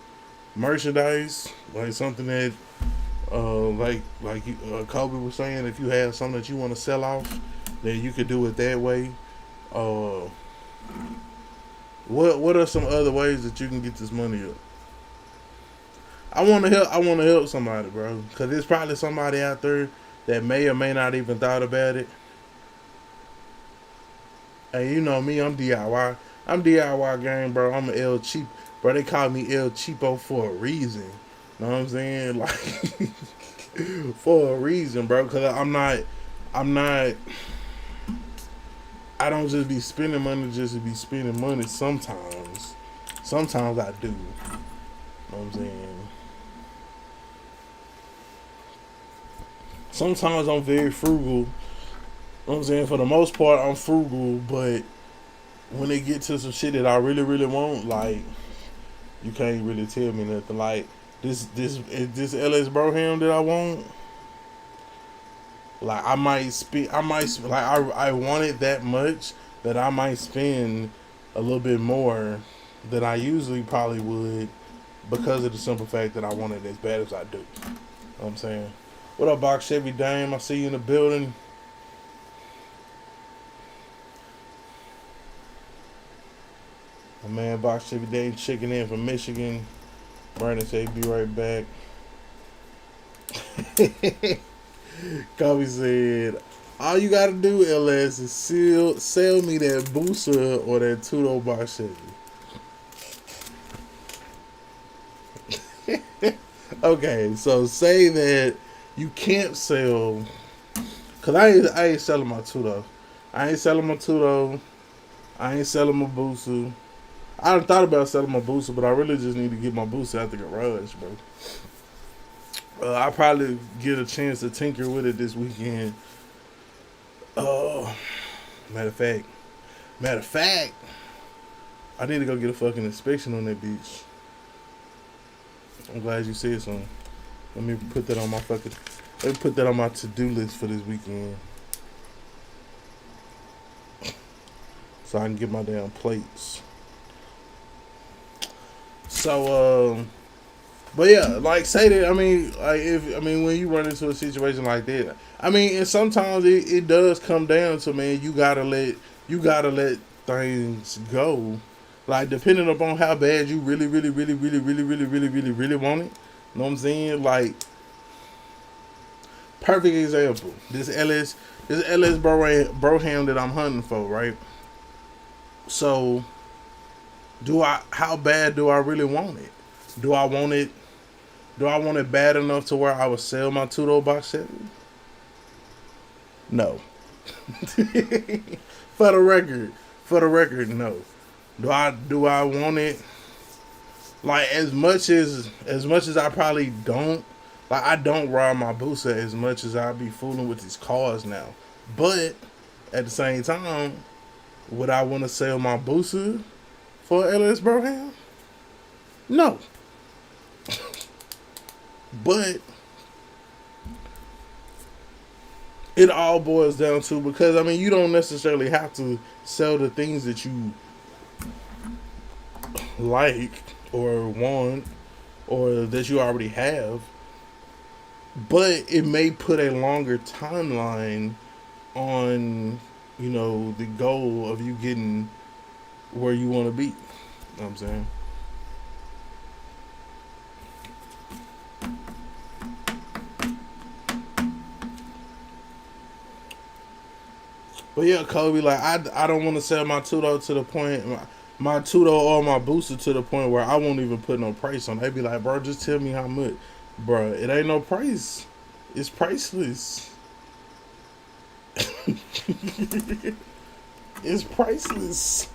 D: merchandise, like something that, Kobe was saying, if you have something that you want to sell off, then you could do it that way. What are some other ways that you can get this money up? I want to help. I want to help somebody, bro. Cause there's probably somebody out there that may or may not even thought about it. And you know me, I'm DIY. I'm DIY gang, bro. I'm an El Cheap, bro. They call me El Cheapo for a reason. Know what I'm saying? Like for a reason, bro. Cause I'm not. I don't just be spending money just to be spending money. Sometimes I do. Know what I'm saying? Sometimes I'm very frugal. You know what I'm saying? For the most part, I'm frugal, but when it get to some shit that I really, really want, like, you can't really tell me nothing. Like, this LS Broham that I want, like, I want it that much that I might spend a little bit more than I usually probably would because of the simple fact that I want it as bad as I do. You know what I'm saying? What up, Box Chevy Dame? I see you in the building. My man, Box Chevy Dame, checking in from Michigan. Brandon said, be right back. Kobe said, all you gotta do, LS, is sell me that Boosa or that Tudo Box Chevy. Okay, so say that you can't sell, cause I ain't selling my Tudo. I ain't selling my Tudo. I ain't selling my Boosa. I done thought about selling my Boosa, but I really just need to get my Boosa out the garage, bro. I'll probably get a chance to tinker with it this weekend. Matter of fact, I need to go get a fucking inspection on that beach. I'm glad you said something. Let me put that on my to-do list for this weekend. So I can get my damn plates. So, but yeah, like say that, when you run into a situation like that, and sometimes it does come down to, man, you gotta let things go. Like, depending upon how bad you really want it. Know what I'm saying? Like, perfect example. This LS Broham that I'm hunting for, right? So, how bad do I really want it? Do I want it bad enough to where I would sell my Tudo Box Chevy? No. For the record, no. Do I want it? Like, as much as I probably don't, like, I don't ride my Boosa as much as I be fooling with these cars now. But at the same time, would I want to sell my Boosa for LS Broham? No. But it all boils down to, because you don't necessarily have to sell the things that you like or want or that you already have, but it may put a longer timeline on, the goal of you getting where you want to be. You know what I'm saying? But yeah, Kobe, like, I don't want to sell my Tudo to the point, my Tudo or my Booster to the point where I won't even put no price on it. They be like, bro, just tell me how much. Bro, it ain't no price. It's priceless. It's priceless.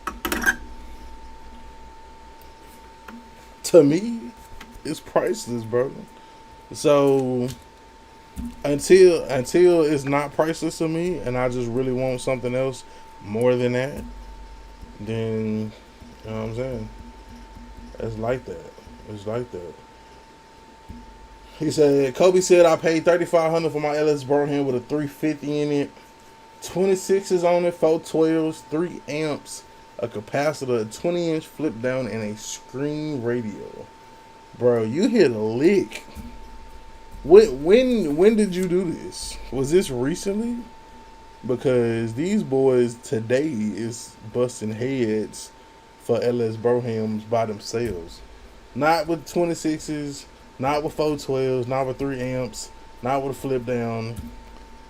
D: To me, it's priceless, bro. So until it's not priceless to me and I just really want something else more than that, then, you know what I'm saying? It's like that. He said, Kobe said, I paid $3,500 for my LS Broham with a 350 in it, 26s on it, 412s, 3 amps, a capacitor, a 20-inch flip down, and a screen radio. Bro, you hit a lick. When did you do this? Was this recently? Because these boys today is busting heads for LS Brohams by themselves. Not with 26s, Not with 412s, not with 3 amps, not with a flip down,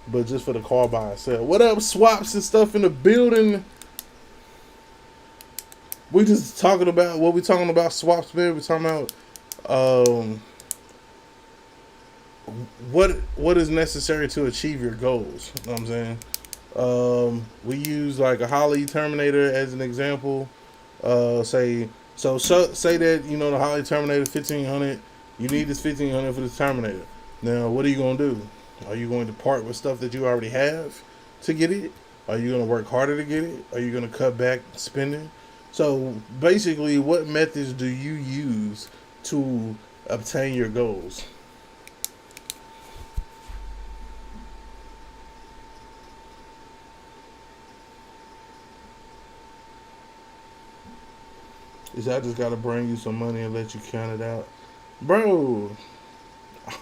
D: but just for the car by itself. What up, swaps and stuff in the building? We just talking about what we talking about, swaps, man. We talking about what is necessary to achieve your goals. You know what I'm saying? We use like a Holley Terminator as an example. Say that, you know, the Holley Terminator 1500. You need this 1500 for the Terminator. Now, what are you gonna do? Are you going to part with stuff that you already have to get it? Are you gonna work harder to get it? Are you gonna cut back spending? So basically, what methods do you use to obtain your goals? Is I just gotta bring you some money and let you count it out? Bro,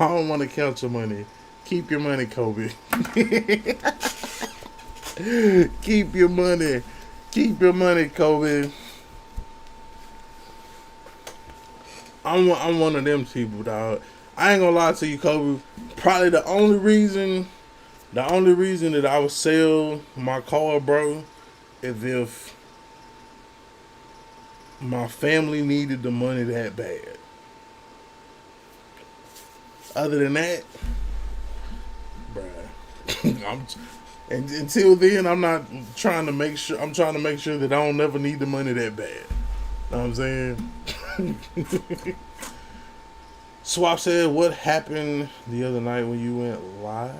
D: I don't want to count your money. Keep your money, Kobe. Keep your money. Keep your money, Kobe. I'm one of them people, dog. I ain't gonna lie to you, Kobe. Probably the only reason that I would sell my car, bro, is if my family needed the money that bad. Other than that, bruh, until then, I'm not trying to make sure. I'm trying to make sure that I don't never need the money that bad. Know what I'm saying? Swap said, "What happened the other night when you went live?"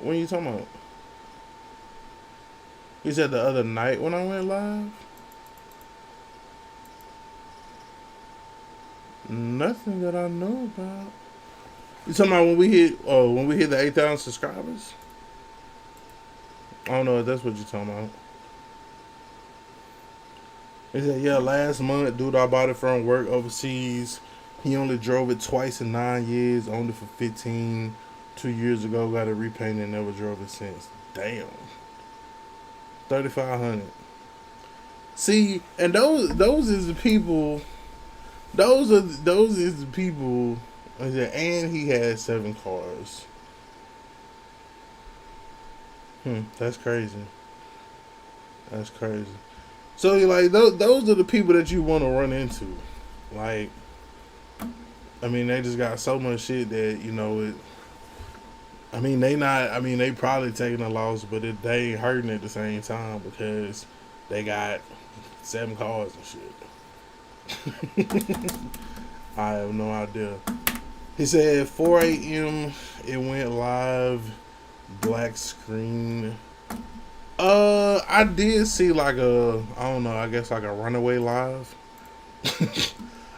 D: When you talking about? He said the other night when I went live. Nothing that I know about. You talking about when we hit the 8,000 subscribers? I don't know if that's what you're talking about. He said, yeah, last month, dude, I bought it from work overseas. He only drove it twice in 9 years, owned it for 15. 2 years ago, got it repainted and never drove it since. Damn. 3,500. See, and those is the people. Those is the people. And he had 7 cars. That's crazy. That's crazy. So you're like, those are the people that you want to run into. Like, I mean, they just got so much shit that, you know, it. I mean, they probably taking a loss, but they ain't hurting at the same time because they got 7 cars and shit. I have no idea. He said 4 a.m. it went live, black screen. I did see like I guess like a runaway live.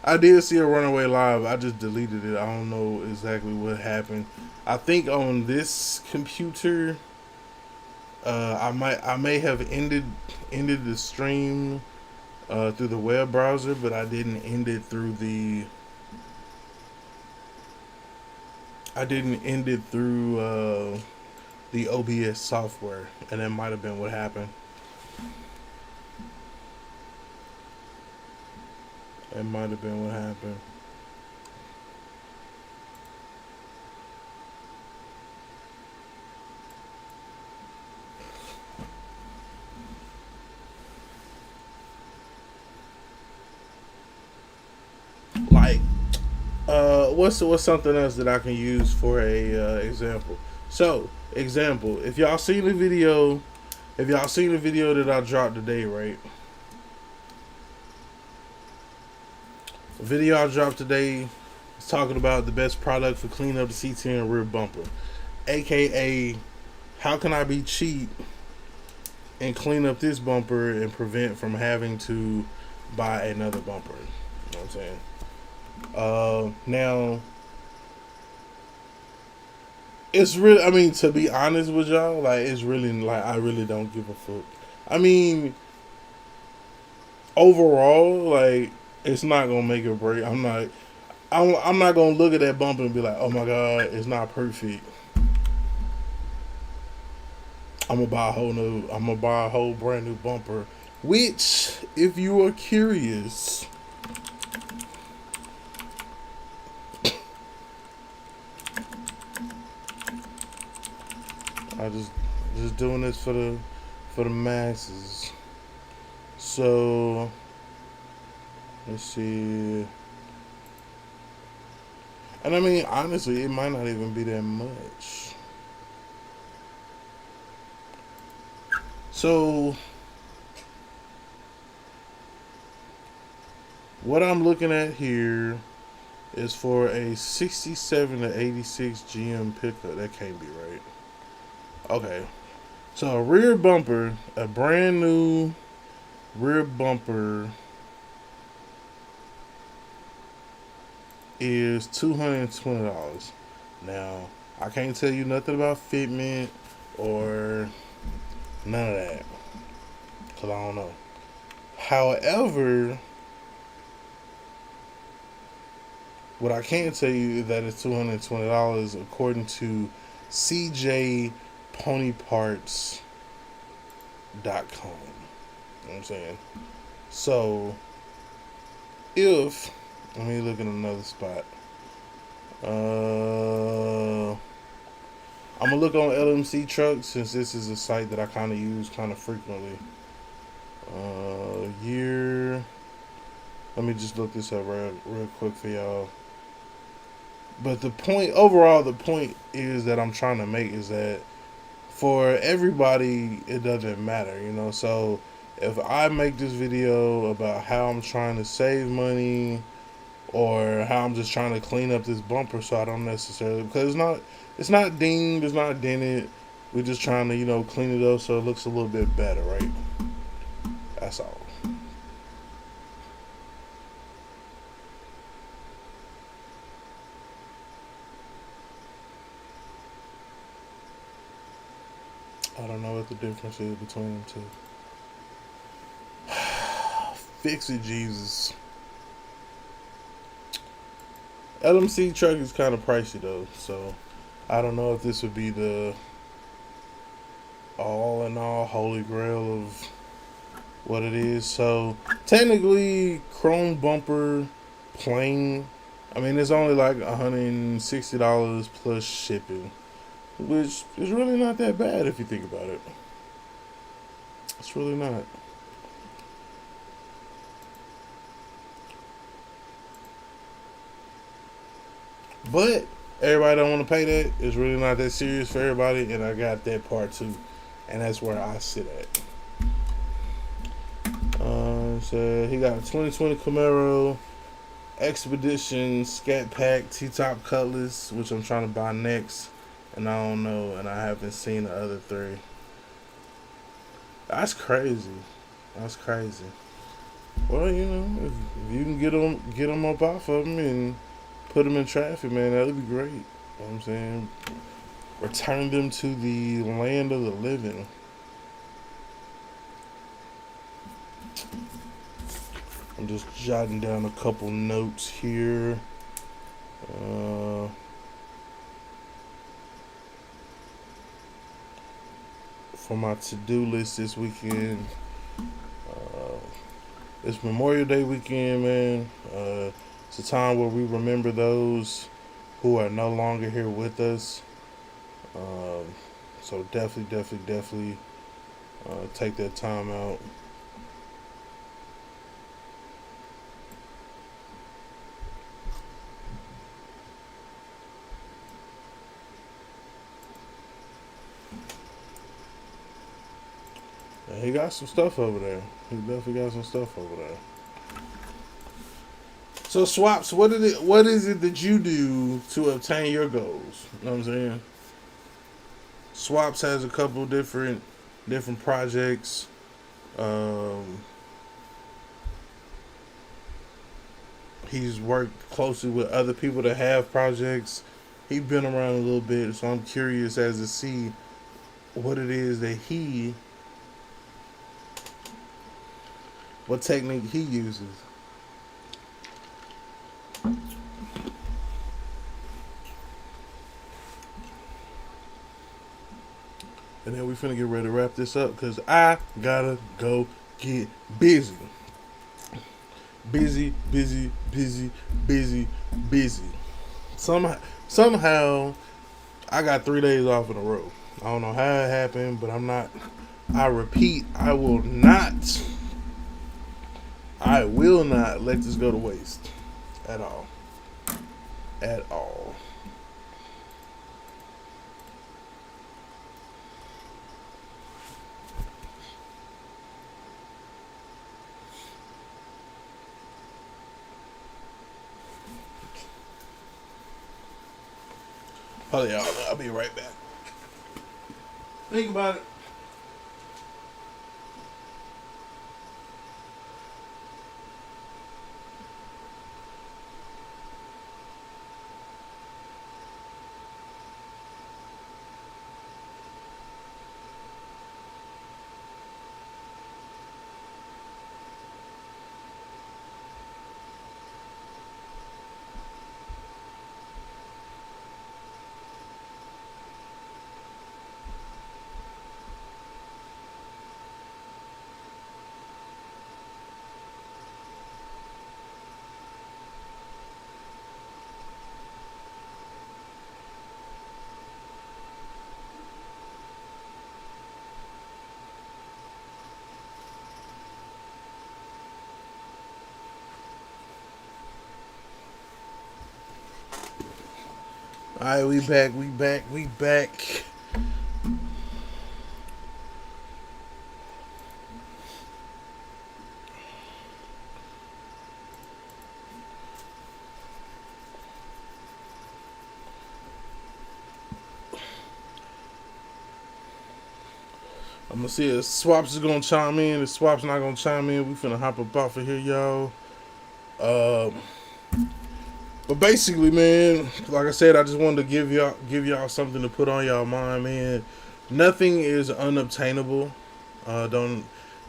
D: I did see a runaway live. I just deleted it. I don't know exactly what happened. I think on this computer, I may have ended the stream through the web browser, but I didn't end it through the. I didn't end it through the OBS software, and that might have been what happened. That might have been what happened. Like, what's something else that I can use for a example? So, example, if y'all seen the video that I dropped today, right? The video I dropped today is talking about the best product for cleaning up the C10 rear bumper, aka how can I be cheap and clean up this bumper and prevent from having to buy another bumper. You know what I'm saying? Now, it's really, I mean, to be honest with y'all, like, it's really, like, I really don't give a fuck. I mean, overall, like, it's not gonna make or break. I'm not gonna look at that bumper and be like, oh my god, it's not perfect. I'm gonna buy a whole brand new bumper. Which, if you are curious, I just doing this for the masses. So let's see. And I mean, honestly, it might not even be that much. So what I'm looking at here is for a 67 to 86 GM pickup. That can't be right. Okay. So a rear bumper, a brand new rear bumper is $220. Now, I can't tell you nothing about fitment or none of that, because I don't know. However, what I can tell you is that it's $220 according to CJPonyparts.com. You know what I'm saying? So, if, let me look at another spot. I'm going to look on LMC Trucks, since this is a site that I kind of use kind of frequently. Year. Let me just look this up real quick for y'all. But the point is that I'm trying to make is that for everybody, it doesn't matter, you know. So if I make this video about how I'm trying to save money or how I'm just trying to clean up this bumper so I don't necessarily, because it's not dinged, it's not dented. We're just trying to, you know, clean it up so it looks a little bit better, right? That's all. I don't know what the difference is between them two. Fix it, Jesus. LMC truck is kind of pricey though, so I don't know if this would be the all in all holy grail of what it is. So technically, chrome bumper, plain. I mean, it's only like $160 plus shipping, which is really not that bad if you think about it. It's really not. But everybody don't want to pay that. It's really not that serious for everybody, and I got that part too, and that's where I sit at. So he got a 2020 Camaro Expedition Scat Pack T-top Cutlass, which I'm trying to buy next, and I don't know, and I haven't seen the other three. That's crazy. That's crazy. Well, you know, if you can get them up off of them and put them in traffic, man, that would be great. You know what I'm saying? Return them to the land of the living. I'm just jotting down a couple notes here. For my to-do list this weekend. It's Memorial Day weekend, man. It's a time where we remember those who are no longer here with us. So definitely take that time out. He got some stuff over there. He definitely got some stuff over there. So Swaps, what is it that you do to obtain your goals? You know what I'm saying? Swaps has a couple different projects. He's worked closely with other people that have projects. He's been around a little bit, so I'm curious as to see what it is that what technique he uses. And then we finna get ready to wrap this up because I gotta go get busy. Busy. Somehow I got 3 days off in a row. I don't know how it happened, but I'm not. I repeat, I will not. I will not let this go to waste. At all. At all. Oh yeah, I'll be right back. Think about it. Alright, we back. I'm gonna see if Swaps is gonna chime in. If Swaps not gonna chime in, we finna hop up off of here, y'all. But basically, man, like I said, I just wanted to give y'all something to put on y'all mind, man. Nothing is unobtainable. Don't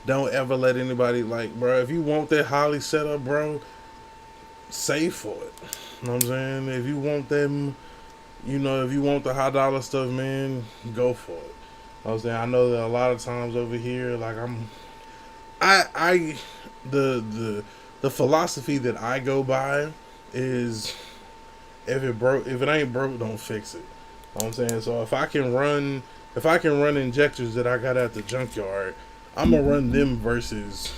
D: ever let anybody, like, bro, if you want that Holly setup, bro, save for it. You know what I'm saying? If you want them, if you want the high dollar stuff, man, go for it. You know what I'm saying? I know that a lot of times over here, like, the philosophy that I go by is if it ain't broke, don't fix it. You know what I'm saying? So if I can run injectors that I got at the junkyard, I'm gonna run them versus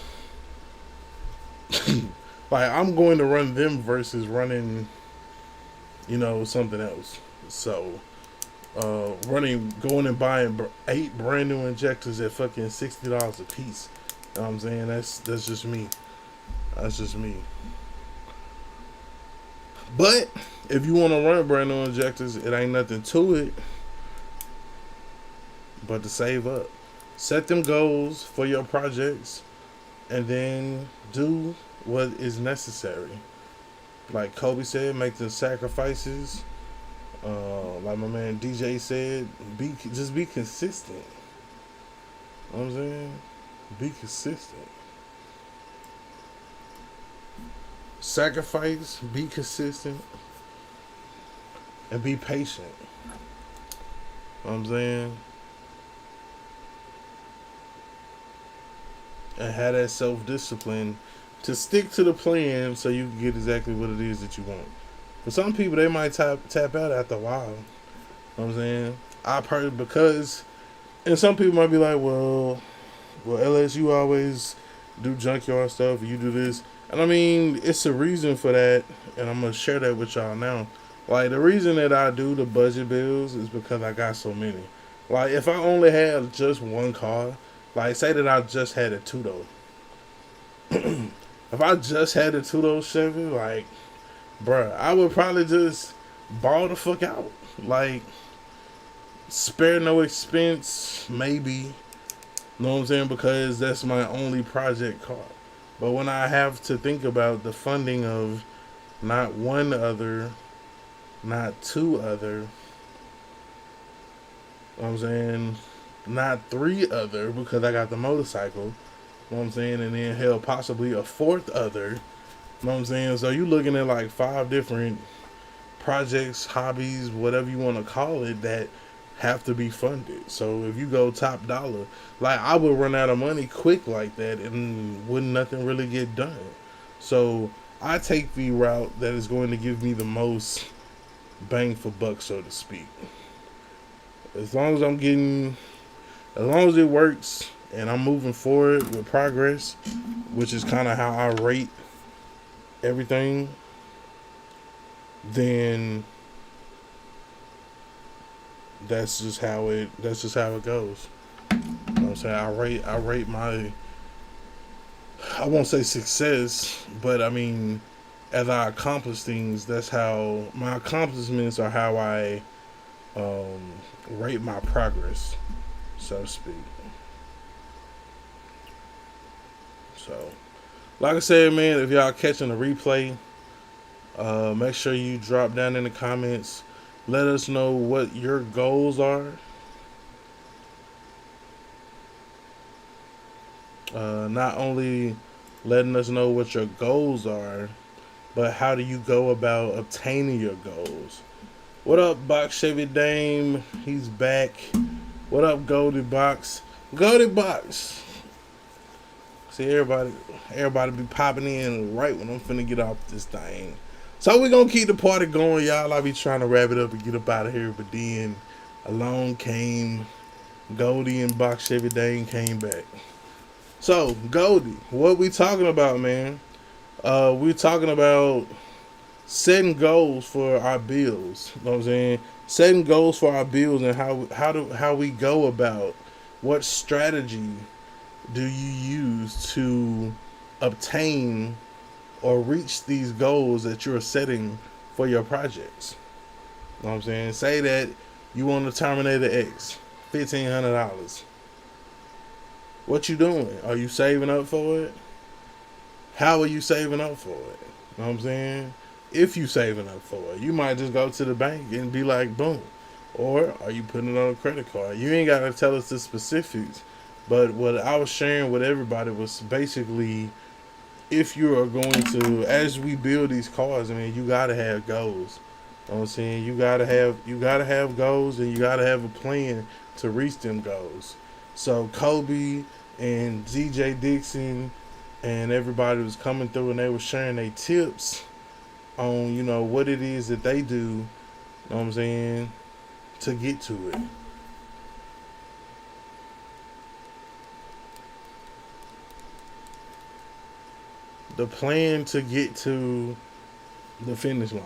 D: like I'm going to run them versus running something else. So going and buying 8 brand new injectors at fucking $60 a piece. You know what I'm saying? That's just me. That's just me. But if you want to run brand new injectors, it ain't nothing to it but to save up. Set them goals for your projects and then do what is necessary. Like Kobe said, make the sacrifices. Like my man DJ said, just be consistent. You know what I'm saying? Be consistent. Sacrifice, be consistent, and be patient. You know what I'm saying? And have that self-discipline to stick to the plan so you can get exactly what it is that you want. For some people, they might tap out after a while. You know what I'm saying? I've heard because, and some people might be like, well, LS, you always do junkyard stuff, you do this. And I mean, it's a reason for that, and I'm going to share that with y'all now. Like, the reason that I do the budget bills is because I got so many. Like, if I only had just one car, like, say that I just had a two-door. If I just had a two-door Chevy, like, bruh, I would probably just ball the fuck out. Like, spare no expense, maybe. You know what I'm saying? Because that's my only project car. But when I have to think about the funding of not one other, not two other, you know what I'm saying, not 3 other, because I got the motorcycle, you know what I'm saying, and then hell, possibly a 4th other, you know what I'm saying, so you're looking at like 5 different projects, hobbies, whatever you want to call it, that have to be funded. So if you go top dollar, like I would run out of money quick like that and wouldn't nothing really get done. So I take the route that is going to give me the most bang for buck, so to speak. as long as I'm getting, as long as it works and I'm moving forward with progress, which is kind of how I rate everything, then that's just how it goes. You know what I'm saying? I rate my, I won't say success, but I mean, as I accomplish things, that's how my accomplishments are how I rate my progress, so to speak. So, like I said, man, if y'all catching the replay, make sure you drop down in the comments. Let us know what your goals are. Not only letting us know what your goals are, but how do you go about obtaining your goals? What up, Box Chevy Dame? He's back. What up, Goldie Box? Goldie Box. See, everybody be popping in right when I'm finna get off this thing. So we gonna keep the party going, y'all. I be trying to wrap it up and get up out of here, but then along came Goldie and Box Chevy Dame came back. So, Goldie, what we talking about, man? We're talking about setting goals for our bills. You know what I'm saying? Setting goals for our bills and how we go about, what strategy do you use to obtain or reach these goals that you're setting for your projects. You know what I'm saying? Say that you want to Terminator X, $1,500. What you doing? Are you saving up for it? How are you saving up for it? You know what I'm saying? If you saving up for it, you might just go to the bank and be like, boom. Or are you putting it on a credit card? You ain't got to tell us the specifics. But what I was sharing with everybody was basically, if you are going to, as we build these cars, I mean, you got to have goals. You know what I'm saying? You got to have goals, and you got to have a plan to reach them goals. So Kobe and DJ Dixon and everybody was coming through, and they were sharing their tips on, you know, what it is that they do, you know what I'm saying, to get to it. The plan to get to the finish line.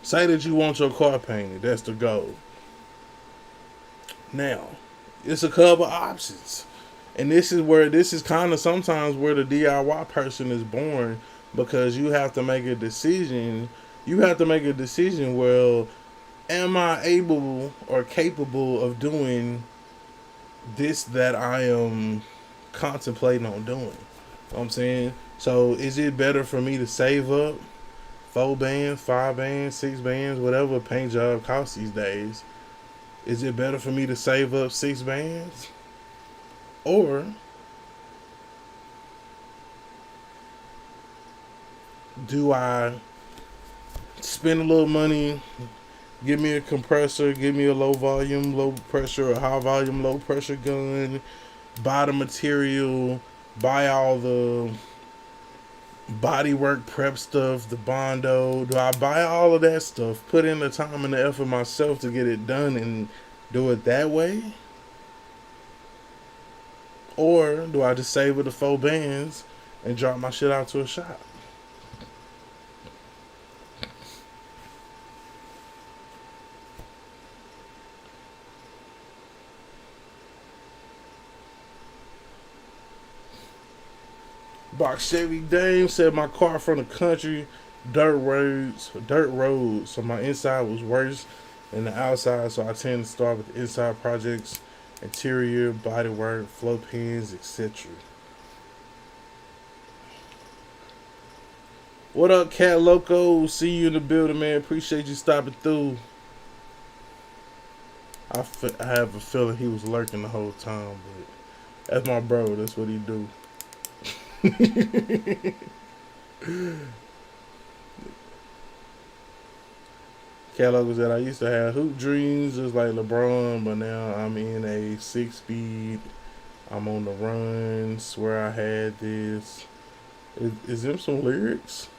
D: Say that you want your car painted. That's the goal. Now, it's a couple options. And this is kind of sometimes where the DIY person is born, because you have to make a decision. You have to make a decision, well, am I able or capable of doing this that I am contemplating on doing? You know what I'm saying? So is it better for me to save up 4 bands, 5 bands, 6 bands, whatever a paint job costs these days? Is it better for me to save up 6 bands? Or do I spend a little money, give me a compressor, give me a low volume, low pressure, or high volume, low pressure gun, buy the material, buy all the bodywork prep stuff, the Bondo? Do I buy all of that stuff, put in the time and the effort myself to get it done and do it that way? Or do I just save with the 4 bands and drop my shit out to a shop? Box Chevy Dame said, my car from the country, dirt roads, so my inside was worse than the outside, so I tend to start with the inside projects, interior, bodywork, flow pins, etc. What up, Cat Loco? See you in the building, man. Appreciate you stopping through. I have a feeling he was lurking the whole time, but that's my bro. That's what he do. Cat Loco said, I used to have hoop dreams just like LeBron, but now I'm in a 6-speed. I'm on the run. Swear I had this. Is them some lyrics?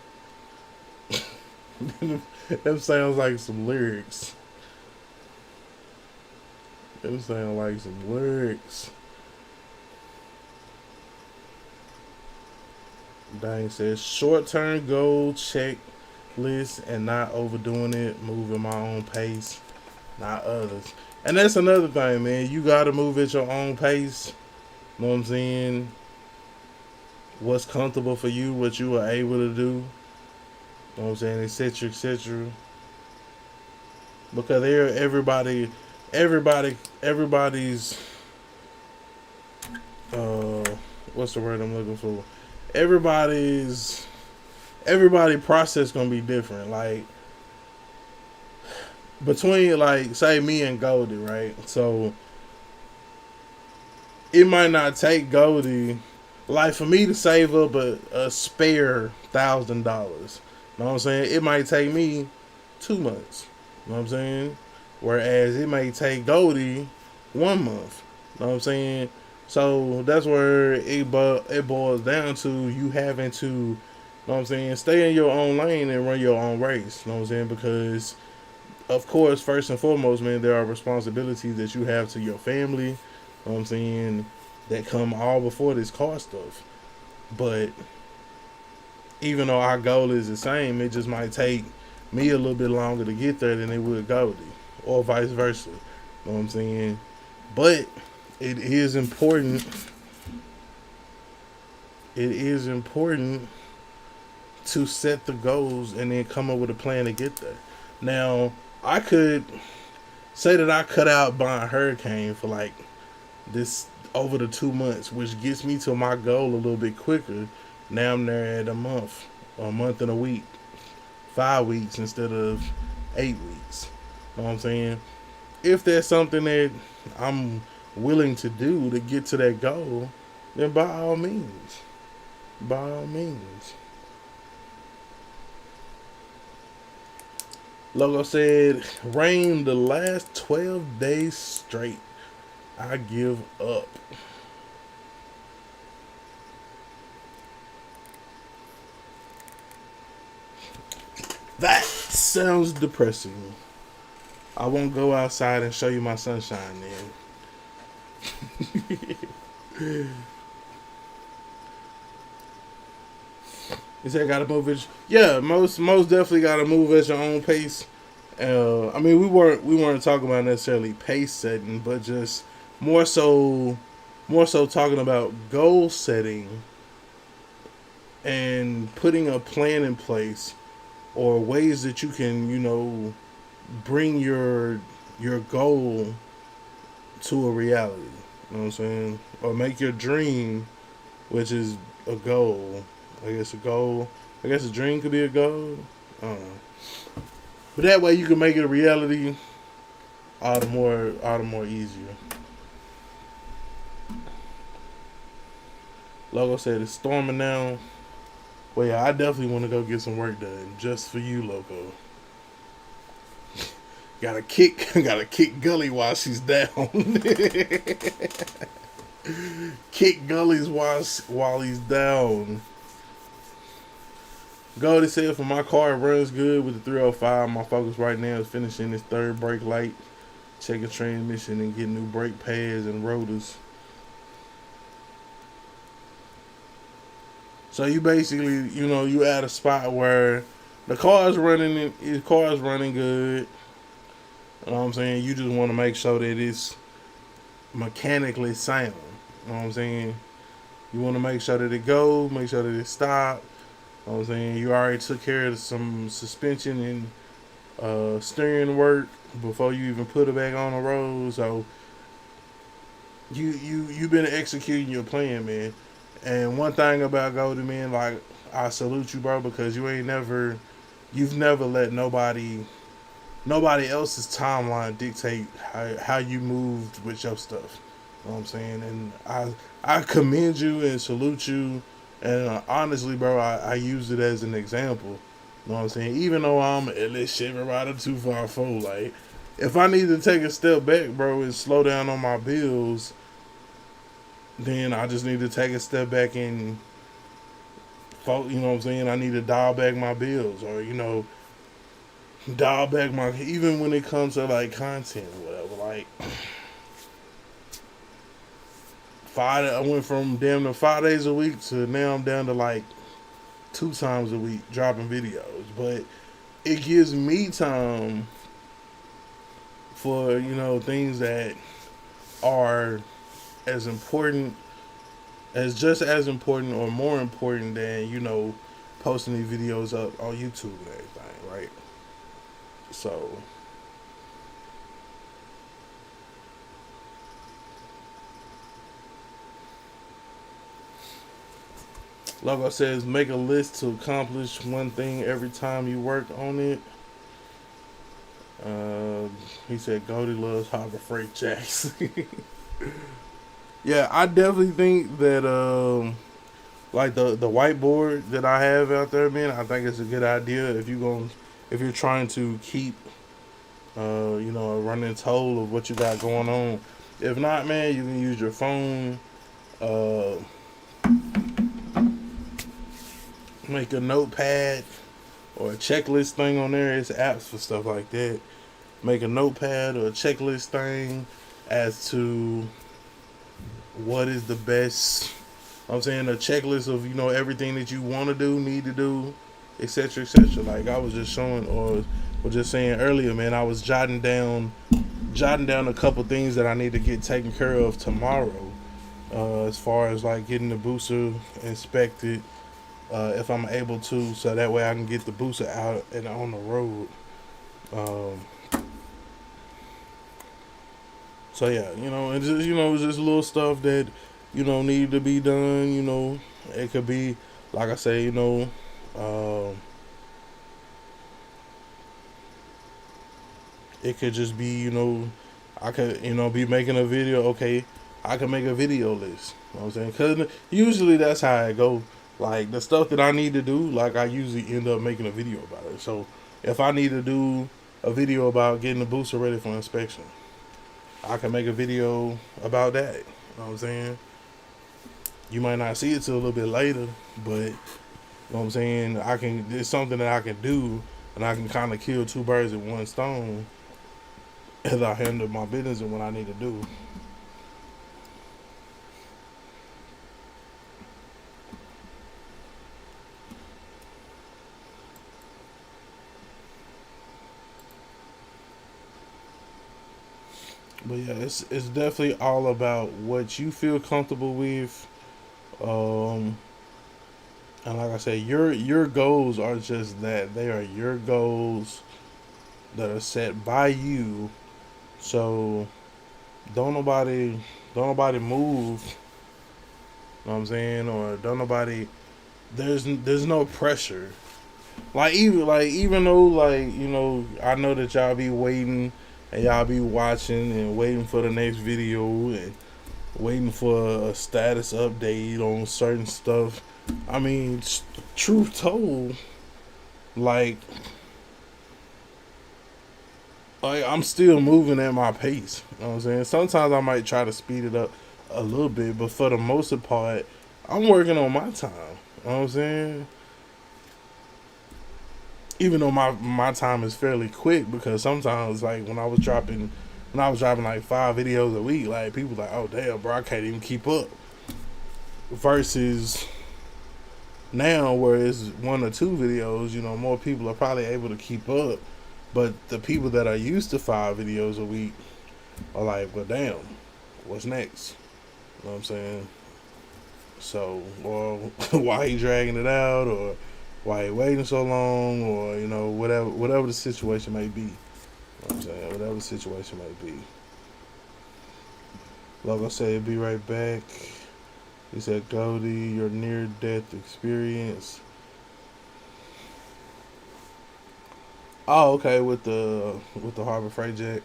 D: Them sounds like some lyrics. Them sound like some lyrics. Dang says short-term goal checklist and not overdoing it, moving my own pace, not others. And that's another thing, man. You gotta move at your own pace. Know what I'm saying? What's comfortable for you, what you are able to do. Know what I'm saying? Etc. Etc. Because everybody's what's the word I'm looking for? Everybody process gonna be different. Like between like say me and Goldie, right? So it might not take Goldie like for me to save up a spare $1,000. Know what I'm saying? It might take me 2 months. Know what I'm saying? Whereas it may take Goldie 1 month. Know what I'm saying? So that's where it boils down to you having to, know what I'm saying, stay in your own lane and run your own race. Know what I'm saying? Because, of course, first and foremost, man, there are responsibilities that you have to your family. Know what I'm saying? That come all before this car stuff. But even though our goal is the same, it just might take me a little bit longer to get there than it would Goldie. Or vice versa. Know what I'm saying? But it is important. It is important to set the goals and then come up with a plan to get there. Now, I could say that I cut out buying Hurricane for like this over the 2 months, which gets me to my goal a little bit quicker. Now I'm there at a month and a week, 5 weeks instead of 8 weeks. Know what I'm saying? If there's something that I'm willing to do to get to that goal, then by all means. By all means. Logo said, rain the last 12 days straight. I give up. That sounds depressing. I won't go outside and show you my sunshine then. You said gotta move it. Yeah, most definitely gotta move at your own pace. I mean, we weren't talking about necessarily pace setting, but just more so talking about goal setting and putting a plan in place or ways that you can, bring your goal to a reality. You know what I'm saying? Or make your dream, which is a goal. I guess a dream could be a goal. I don't know. But that way you can make it a reality all the more easier. Logo said it's storming now. Well, yeah, I definitely want to go get some work done just for you, Loco. Gotta kick Gully while she's down. Kick Gullies while he's down. Goldie said, for my car, it runs good with the 305. My focus right now is finishing this third brake light, checking transmission, and getting new brake pads and rotors. So you basically, you at a spot where the car's running good. You know what I'm saying? You just want to make sure that it's mechanically sound. You know what I'm saying? You want to make sure that it goes, make sure that it stops. You know what I'm saying? You already took care of some suspension and steering work before you even put it back on the road. So you've been executing your plan, man. And one thing about Goldie, man, like, I salute you, bro, because you've never let nobody else's timeline dictate how you moved with your stuff. You know what I'm saying? And I commend you and salute you. And honestly, bro, I use it as an example. You know what I'm saying? Even though I'm a little Chevy Rider 254, like, if I need to take a step back, bro, and slow down on my bills, then I just need to take a step back and, you know what I'm saying? I need to dial back my bills, or, dial back my, even when it comes to like content or whatever. Like I went from damn to 5 days a week to now I'm down to like 2 times a week dropping videos. But it gives me time for, you know, things that are as important, as just as important or more important than, you know, posting these videos up on YouTube and everything, right? So Logo says, make a list to accomplish one thing every time you work on it. He said, Goldie loves Harbor Freight Jacks. Yeah, I definitely think that, like the whiteboard that I have out there, man, I think it's a good idea if you're trying to keep, you know, a running total of what you got going on. If not, man, you can use your phone, make a notepad or a checklist thing on there. It's apps for stuff like that. Make a notepad or a checklist thing as to what is the best. I'm saying a checklist of, you know, everything that you want to do, need to do, etc., etc. Like I was just showing, or was just saying earlier, man, I was jotting down a couple things that I need to get taken care of tomorrow, as far as like getting the booster inspected, if I'm able to, so that way I can get the booster out and on the road. So yeah, you know, it's just, you know, it's just little stuff that, you know, need to be done. You know, it could be, like I say, you know, it could just be, you know, I could, you know, be making a video. Okay, I can make a video list. You know what I'm saying? Because usually that's how I go. Like the stuff that I need to do, like I usually end up making a video about it. So if I need to do a video about getting the booster ready for inspection, I can make a video about that. You know what I'm saying? You might not see it till a little bit later, but you know what I'm saying? It's something that I can do, and I can kind of kill two birds with one stone as I handle my business and what I need to do. But yeah, it's definitely all about what you feel comfortable with. And like I said, your goals are just that. They are your goals that are set by you. So don't nobody move. You know what I'm saying? Or don't nobody, there's no pressure. Even though, like, you know, I know that y'all be waiting and y'all be watching and waiting for the next video and waiting for a status update on certain stuff. I mean, truth told, like I'm still moving at my pace. You know what I'm saying? Sometimes I might try to speed it up a little bit, but for the most part, I'm working on my time. You know what I'm saying? Even though my time is fairly quick, because sometimes, like, when I was dropping like 5 videos a week, like, people like, oh damn, bro, I can't even keep up. Versus now, where it's 1 or 2 videos, you know, more people are probably able to keep up. But the people that are used to 5 videos a week are like, well, damn, what's next? You know what I'm saying? So, or why he dragging it out, or why he waiting so long, or, you know, whatever the situation may be. You know what I'm saying? Whatever the situation may be. Logo said, be right back. He said, Goldie, your near-death experience. Oh, okay, with the Harbor Freight Jack.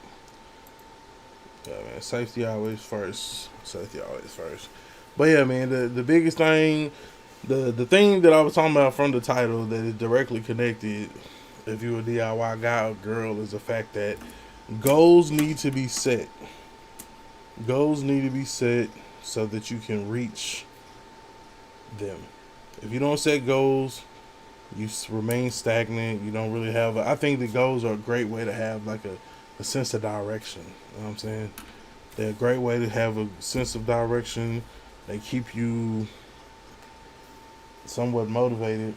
D: Yeah, man, safety always first. Safety always first. But yeah, man, the biggest thing, the thing that I was talking about from the title that is directly connected, if you're a DIY guy or girl, is the fact that goals need to be set. Goals need to be set so that you can reach them. If you don't set goals, remain stagnant. You don't really have. I think the goals are a great way to have like a sense of direction. You know what I'm saying? They're a great way to have a sense of direction. They keep you somewhat motivated.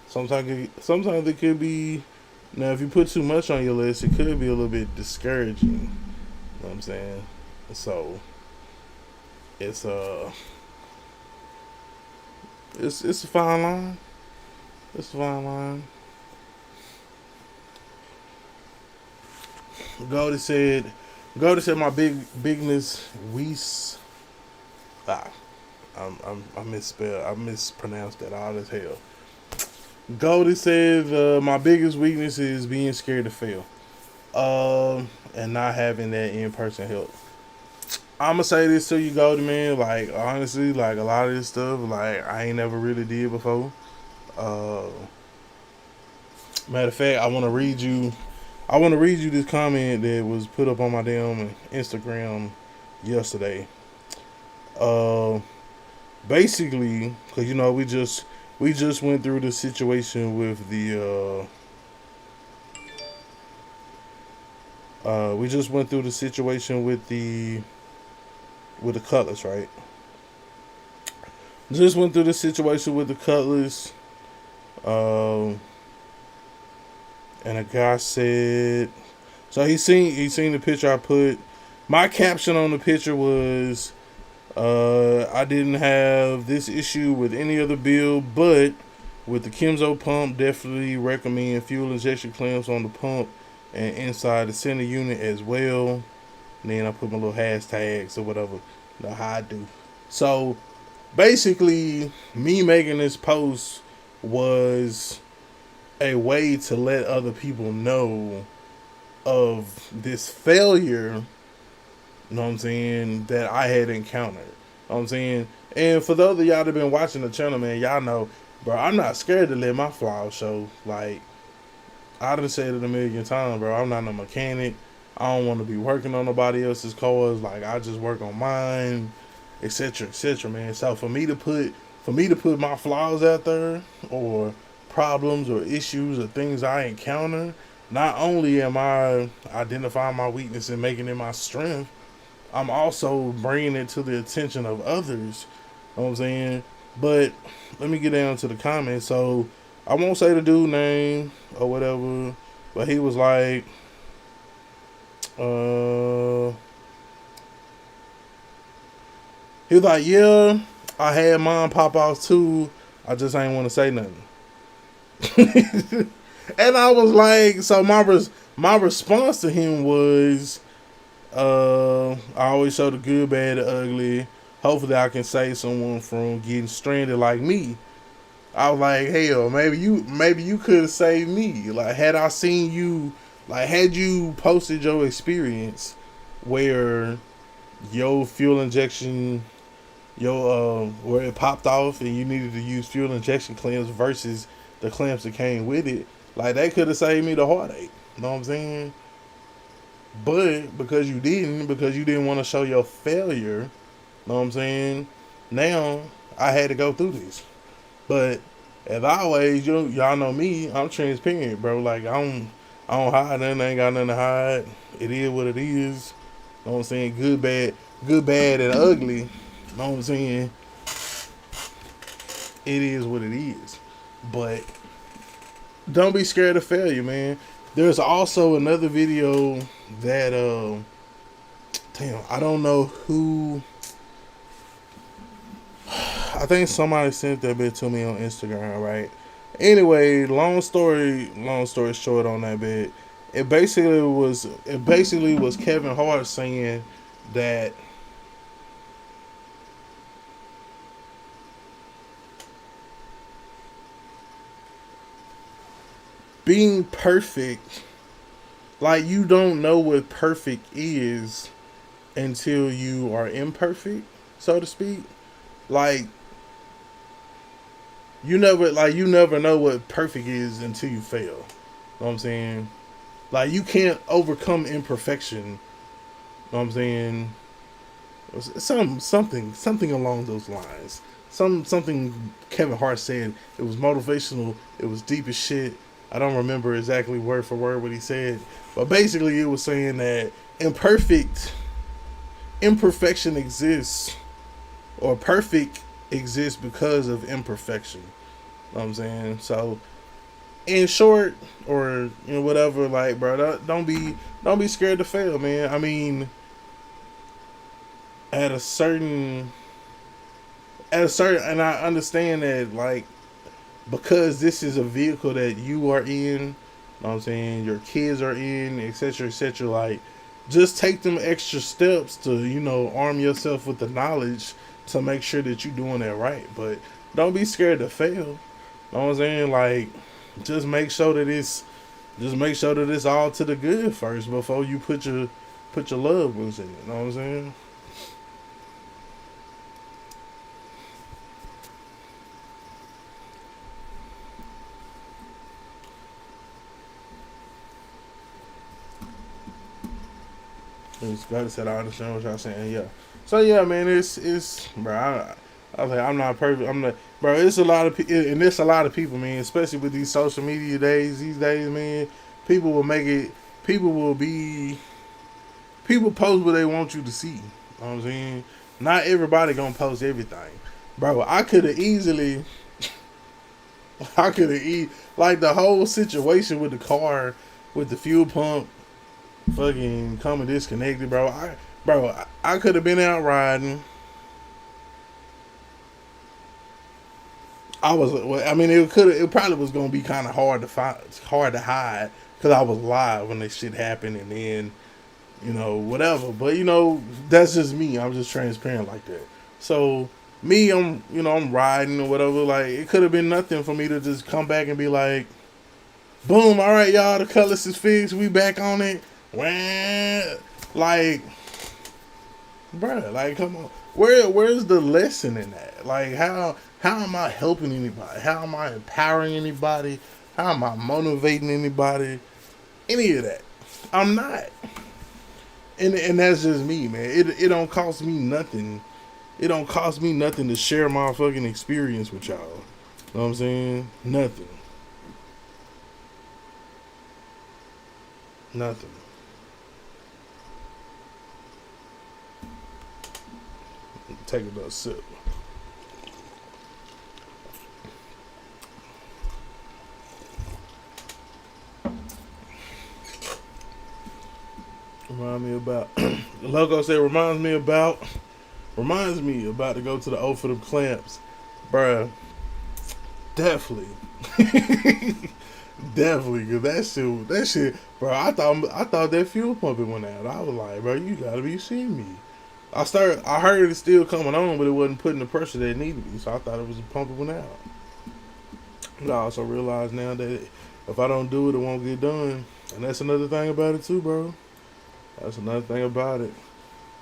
D: Sometimes it could be. Now, if you put too much on your list, it could be a little bit discouraging. You know what I'm saying? So it's it's a fine line. It's a fine line. Goldie said my bigness Weiss. I mispronounced that all as hell. Goldie said my biggest weakness is being scared to fail, and not having that in-person help. I'ma say this to you, Goldie, man. Like, honestly, like a lot of this stuff, like I ain't never really did before. Matter of fact, I want to read you this comment that was put up on my damn Instagram yesterday. Basically, cause you know we just went through the situation with the Cutlass, right? Just went through the situation with the Cutlass. And a guy said, so he seen the picture I put. My caption on the picture was, I didn't have this issue with any other build, but with the Kemzo pump, definitely recommend fuel injection clamps on the pump and inside the center unit as well. And then I put my little hashtags or whatever, you know how I do. So basically, me making this post was a way to let other people know of this failure, you know what I'm saying, that I had encountered. You know what I'm saying? And for those of y'all that been watching the channel, man, y'all know, bro, I'm not scared to let my flaws show. Like, I done said it a million times, bro. I'm not a mechanic. I don't want to be working on nobody else's cars. Like, I just work on mine, etc., man. So for me to put my flaws out there, or problems or issues or things I encounter, not only am I identifying my weakness and making it my strength, I'm also bringing it to the attention of others. You know what I'm saying? But let me get down to the comments. So I won't say the dude name or whatever, but he was like, he was like, yeah, I had mine pop off too. I just ain't want to say nothing. And I was like, so my response to him was, I always show the good, bad, the ugly. Hopefully I can save someone from getting stranded like me. I was like, hell, maybe you could have saved me. Like, had I seen you, like, had you posted your experience where your fuel injection, where it popped off and you needed to use fuel injection clamps versus the clamps that came with it, like, that could have saved me the heartache. You know what I'm saying? But because you didn't want to show your failure, you know what I'm saying, now I had to go through this. But as always, y'all know me, I'm transparent, bro. Like, I don't hide nothing. I ain't got nothing to hide. It is what it is. You know what I'm saying? Good, bad, and ugly. You know what I'm saying? It is what it is. But don't be scared of failure, man. There's also another video that damn, I don't know who. I think somebody sent that bit to me on Instagram, right? Anyway, long story short on that bit, it basically was Kevin Hart saying that being perfect, like, you don't know what perfect is until you are imperfect, so to speak. Like, you never know what perfect is until you fail. You know what I'm saying? Like, you can't overcome imperfection, you know what I'm saying, Something along those lines. Something Kevin Hart said. It was motivational. It was deep as shit. I don't remember exactly word for word what he said, but basically it was saying that imperfection exists, or perfect exists because of imperfection. You know what I'm saying? So, in short, or whatever, like, bro, don't be scared to fail, man. I mean, at a certain, and I understand that, like, because this is a vehicle that you are in, you know what I'm saying, your kids are in, etc., etc., like, just take them extra steps to, arm yourself with the knowledge to make sure that you're doing that right. But don't be scared to fail. You know what I'm saying? Like, just make sure that it's all to the good first before you put your loved ones in it. You know what I'm saying? Like I said, I understand what y'all saying. Yeah. So yeah, man, it's bro. I was like, I'm not perfect. I'm not, bro. It's a lot of and it's a lot of people, man. Especially with these social media days. These days, man, people will make it. People post what they want you to see. You know what I'm saying? Not everybody gonna post everything, bro. I could have easily. Like the whole situation with the car, with the fuel pump. Fucking coming disconnected, bro. I could have been out riding. It probably was gonna be kind of hard to hide, because I was live when this shit happened, and then, whatever. But that's just me. I'm just transparent like that. So me, I'm riding or whatever. Like, it could have been nothing for me to just come back and be like, boom, all right, y'all, the colors is fixed. We back on it. Like, bruh, like, come on. Where's the lesson in that? Like, how am I helping anybody? How am I empowering anybody? How am I motivating anybody? Any of that. I'm not. And that's just me, man. It don't cost me nothing. It don't cost me nothing to share my fucking experience with y'all. You know what I'm saying? Nothing. Nothing. Take another sip. Logo said reminds me about to go to the O for the clamps. Bruh. Definitely. Definitely, cause that shit, bro. I thought that fuel pump went out. I was like, bro, you gotta be seeing me. I heard it still coming on, but it wasn't putting the pressure that it needed to be, so I thought it was the pump that went out. I also realize now that if I don't do it, it won't get done. And that's another thing about it too, bro. That's another thing about it.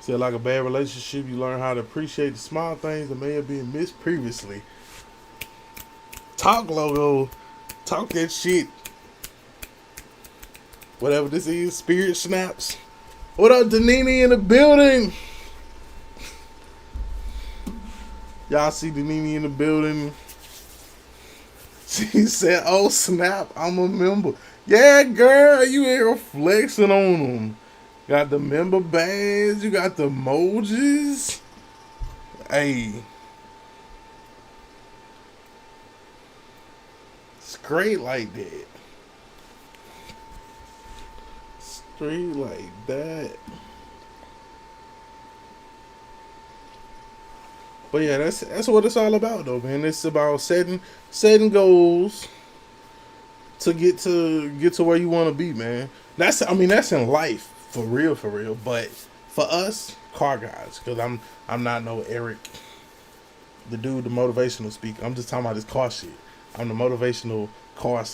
D: See, like a bad relationship, you learn how to appreciate the small things that may have been missed previously. Talk, Logo. Talk that shit. Whatever this is, Spirit Snaps. What up, Danini in the building? Y'all see Danini in the building? She said, oh snap, I'm a member. Yeah, girl, you here flexing on them. Got the member badge, you got the emojis. Hey. It's great like that. Straight like that. But yeah, that's what it's all about though, man. It's about setting goals to get to where you want to be, man. That's in life, for real. But for us car guys, because I'm not no Eric, the motivational speaker. I'm just talking about this car shit. I'm the motivational car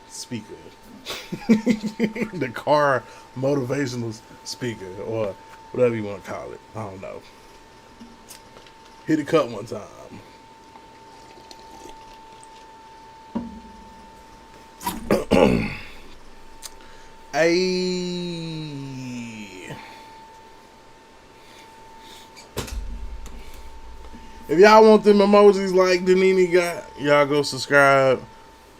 D: speaker. The car motivational speaker, or whatever you want to call it. I don't know. Hit a cut one time. Ayy. If y'all want them emojis like Danini got, y'all go subscribe.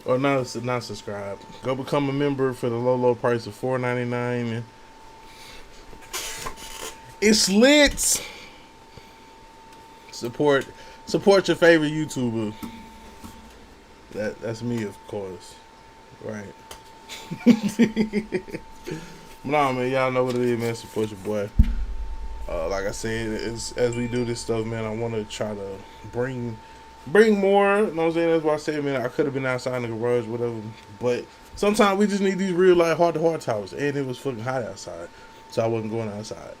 D: Or not subscribe. Go become a member for the low price of $4.99. It's lit. Support your favorite YouTuber. That's me, of course. Right. Nah, man, y'all know what it is, man. Support your boy. Like I said, as we do this stuff, man, I want to try to bring more. You know what I'm saying? That's why I said, man, I could have been outside in the garage, whatever. But sometimes we just need these real life heart-to-heart talks. And it was fucking hot outside, so I wasn't going outside.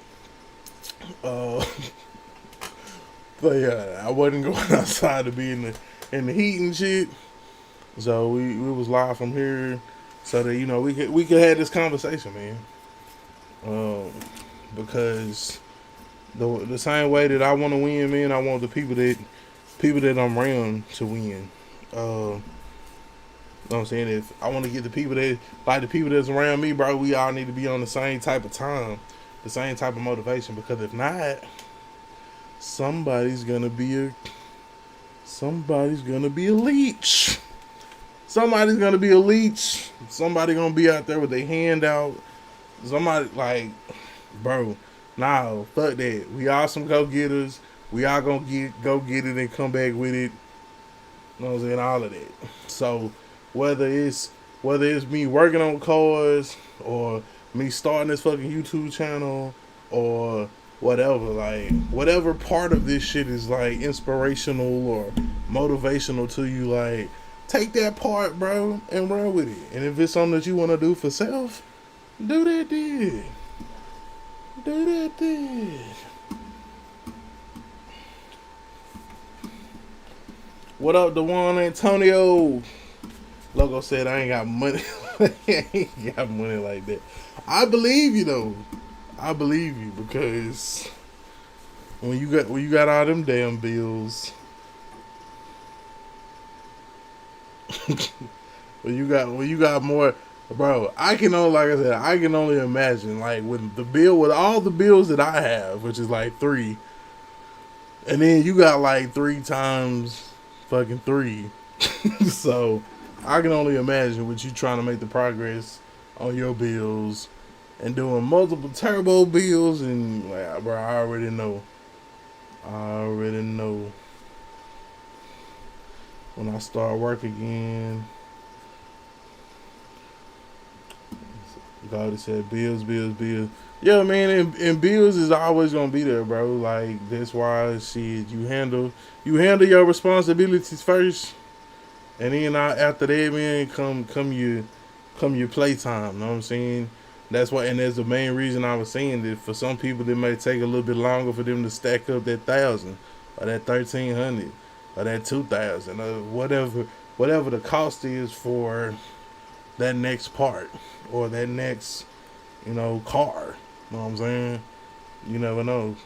D: But yeah, I wasn't going outside to be in the heat and shit. So we was live from here, so that we could have this conversation, man. Because the same way that I want to win, man, I want the people that I'm around to win. You know what I'm saying? If I want to get the people that's around me, bro, we all need to be on the same type of time, the same type of motivation. Because if not, somebody's gonna be a leech. Somebody's gonna be a leech. Somebody gonna be out there with their hand out. Somebody like, bro, nah, fuck that. We all some go-getters. We all gonna go get it and come back with it. You know what I'm saying? All of that. So whether it's me working on cars or me starting this fucking YouTube channel or whatever, like whatever part of this shit is like inspirational or motivational to you, like take that part, bro, and run with it. And if it's something that you want to do for self, do that then. Do that then. What up, Dewan Antonio? Logo said I ain't got money. I ain't got money like that. I believe you though. I believe you because when you got all them damn bills, when you got more, bro. I can only imagine like with all the bills that I have, which is like 3, and then you got like 3 times fucking 3. So I can only imagine with you trying to make the progress on your bills and doing multiple turbo bills and like, bro, I already know when I start work again. God said bills. Yeah, man, and bills is always gonna be there, bro. Like that's why shit, you handle your responsibilities first, and then after that, man, come your playtime. Know what I'm saying? That's why, and that's the main reason I was saying that for some people it may take a little bit longer for them to stack up that 1,000 or that 1,300 or that 2,000 or whatever the cost is for that next part or that next, car. You know what I'm saying? You never know.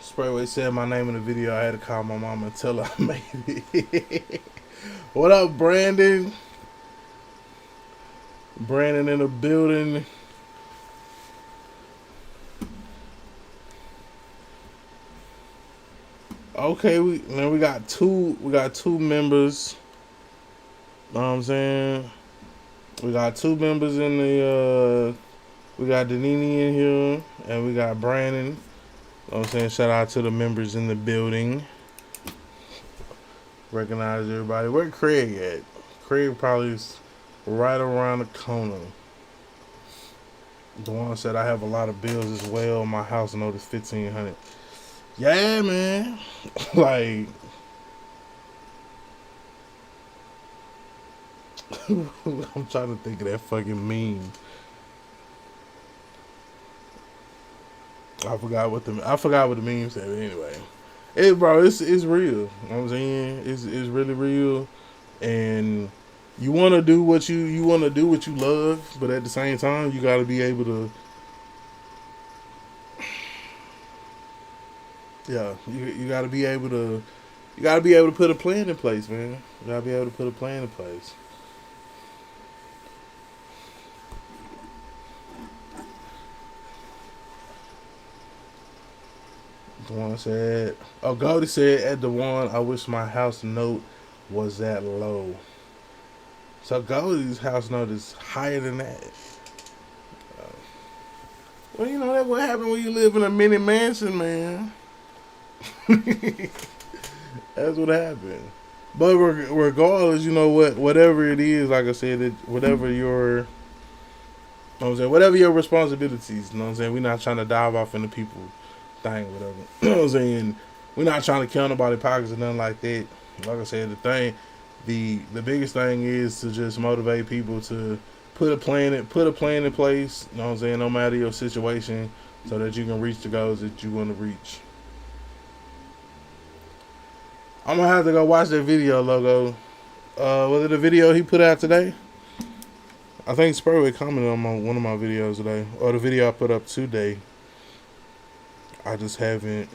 D: Sprayway said my name in the video. I had to call my mama and tell her I made it. What up, Brandon? Brandon in the building. Okay, we got two members. Know what I'm saying? We got 2 members in the we got Danini in here and we got Brandon. Know what I'm saying? Shout out to the members in the building. Recognize everybody. Where Craig at? Craig probably is right around the corner. The one said I have a lot of bills as well. My house note is $1,500. Yeah, man. Like, I'm trying to think of that fucking meme. I forgot what the meme said. But anyway, it's real. You know what I'm saying? It's really real, and you want to do what you love, but at the same time, you got to be able to. Yeah, you gotta be able to put a plan in place, man. You gotta be able to put a plan in place. One said, oh, Goldie said at the one, I wish my house note was that low. So Goldie's house note is higher than that. Well, you know, that's what happened when you live in a mini mansion, man. That's what happened. But regardless, you know what? Whatever it is, like I said, whatever your, you know what I'm saying, whatever your responsibilities, you know what I'm saying. We're not trying to dive off into people thing, whatever. You know what I'm saying. We're not trying to count nobody's pockets or nothing like that. Like I said, the biggest thing is to just motivate people to put a plan in place. You know what I'm saying. No matter your situation, so that you can reach the goals that you want to reach. I'm gonna have to go watch that video, Logo. Was it a video he put out today? I think Spurway commented on one of my videos today, or the video I put up today. I just haven't.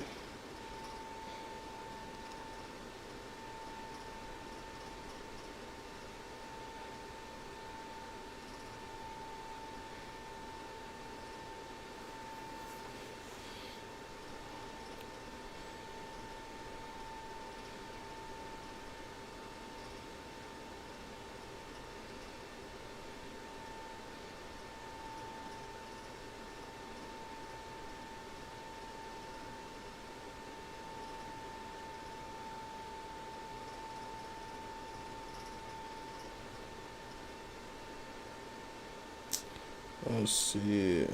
D: Let's see.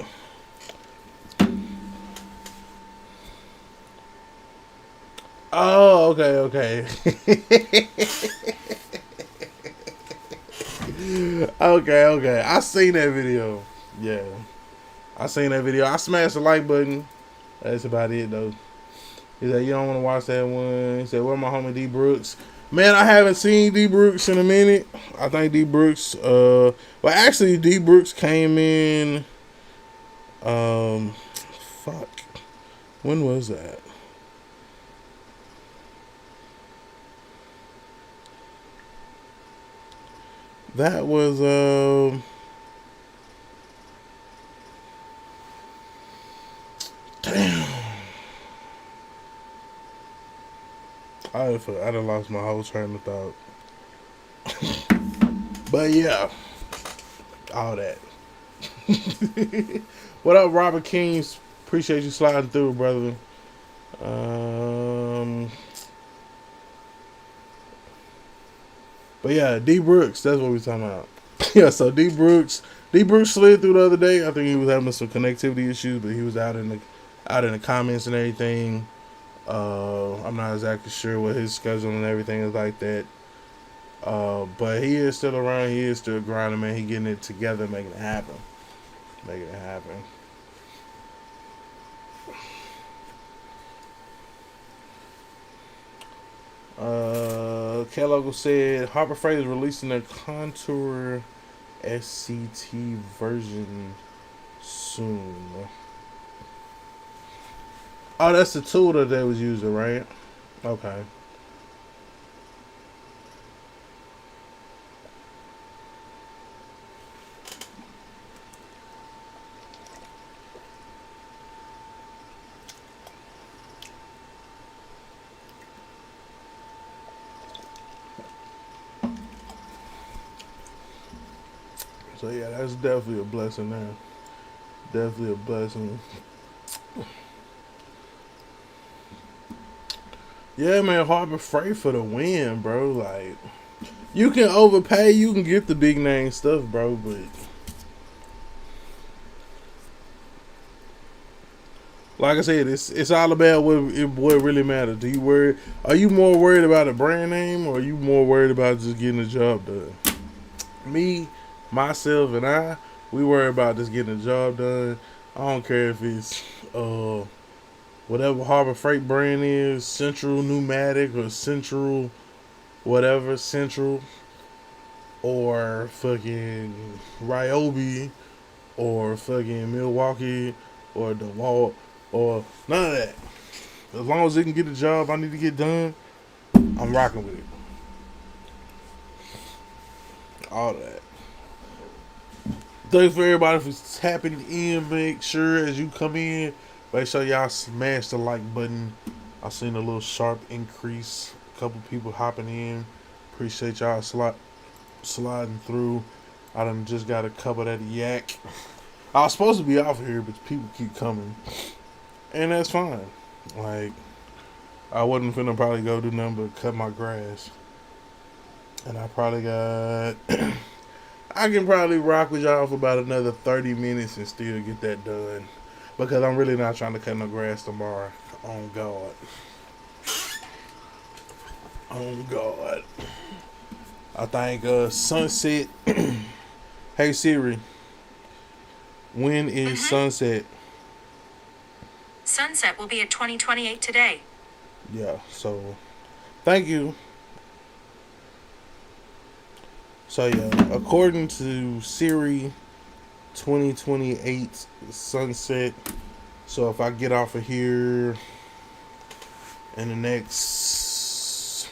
D: Oh, okay. Okay. I seen that video. Yeah. I seen that video. I smashed the like button. That's about it, though. He said, you don't want to watch that one. He said, where my homie D Brooks? Man, I haven't seen D Brooks in a minute. I think D Brooks, well, actually, D Brooks came in, fuck. When was that? That was, damn. I done lost my whole train of thought. But yeah, all that. What up, Robert Kings? Appreciate you sliding through, brother. But yeah, D Brooks, that's what we're talking about. Yeah, so D Brooks slid through the other day. I think he was having some connectivity issues, but he was out in the comments and everything. I'm not exactly sure what his schedule and everything is like that. But he is still around. He is still grinding, man. He getting it together, making it happen. Kellogg said Harbor Freight is releasing their Contour SCT version soon. Oh, that's the tool that they was using, right? Okay. So yeah, that's definitely a blessing there. Definitely a blessing. Yeah, man, Harbor Freight for the win, bro. Like, you can overpay, you can get the big name stuff, bro, but like I said, it's all about what really matters. Are you more worried about a brand name, or are you more worried about just getting the job done? Me, myself, and we worry about just getting the job done. I don't care if it's whatever Harbor Freight brand is, Central Pneumatic or Central whatever, Central, or fucking Ryobi, or fucking Milwaukee, or DeWalt, or none of that. As long as it can get the job I need to get done, I'm rocking with it. All that. Thanks for everybody for tapping in. Make sure as you come in, Make sure y'all smash the like button. I seen a little sharp increase. A couple people hopping in. Appreciate y'all sliding through. I done just got a cup of that yak. I was supposed to be off here, but people keep coming. And that's fine. Like, I wasn't finna probably go do nothing but cut my grass. And I probably got... I can probably rock with y'all for about another 30 minutes and still get that done. Because I'm really not trying to cut no grass tomorrow. On God. On God. I think sunset. Hey Siri. When is sunset?
E: Sunset will be at 2028 today.
D: Yeah, so thank you. So yeah, according to Siri, 2028 sunset. So if I get off of here in the next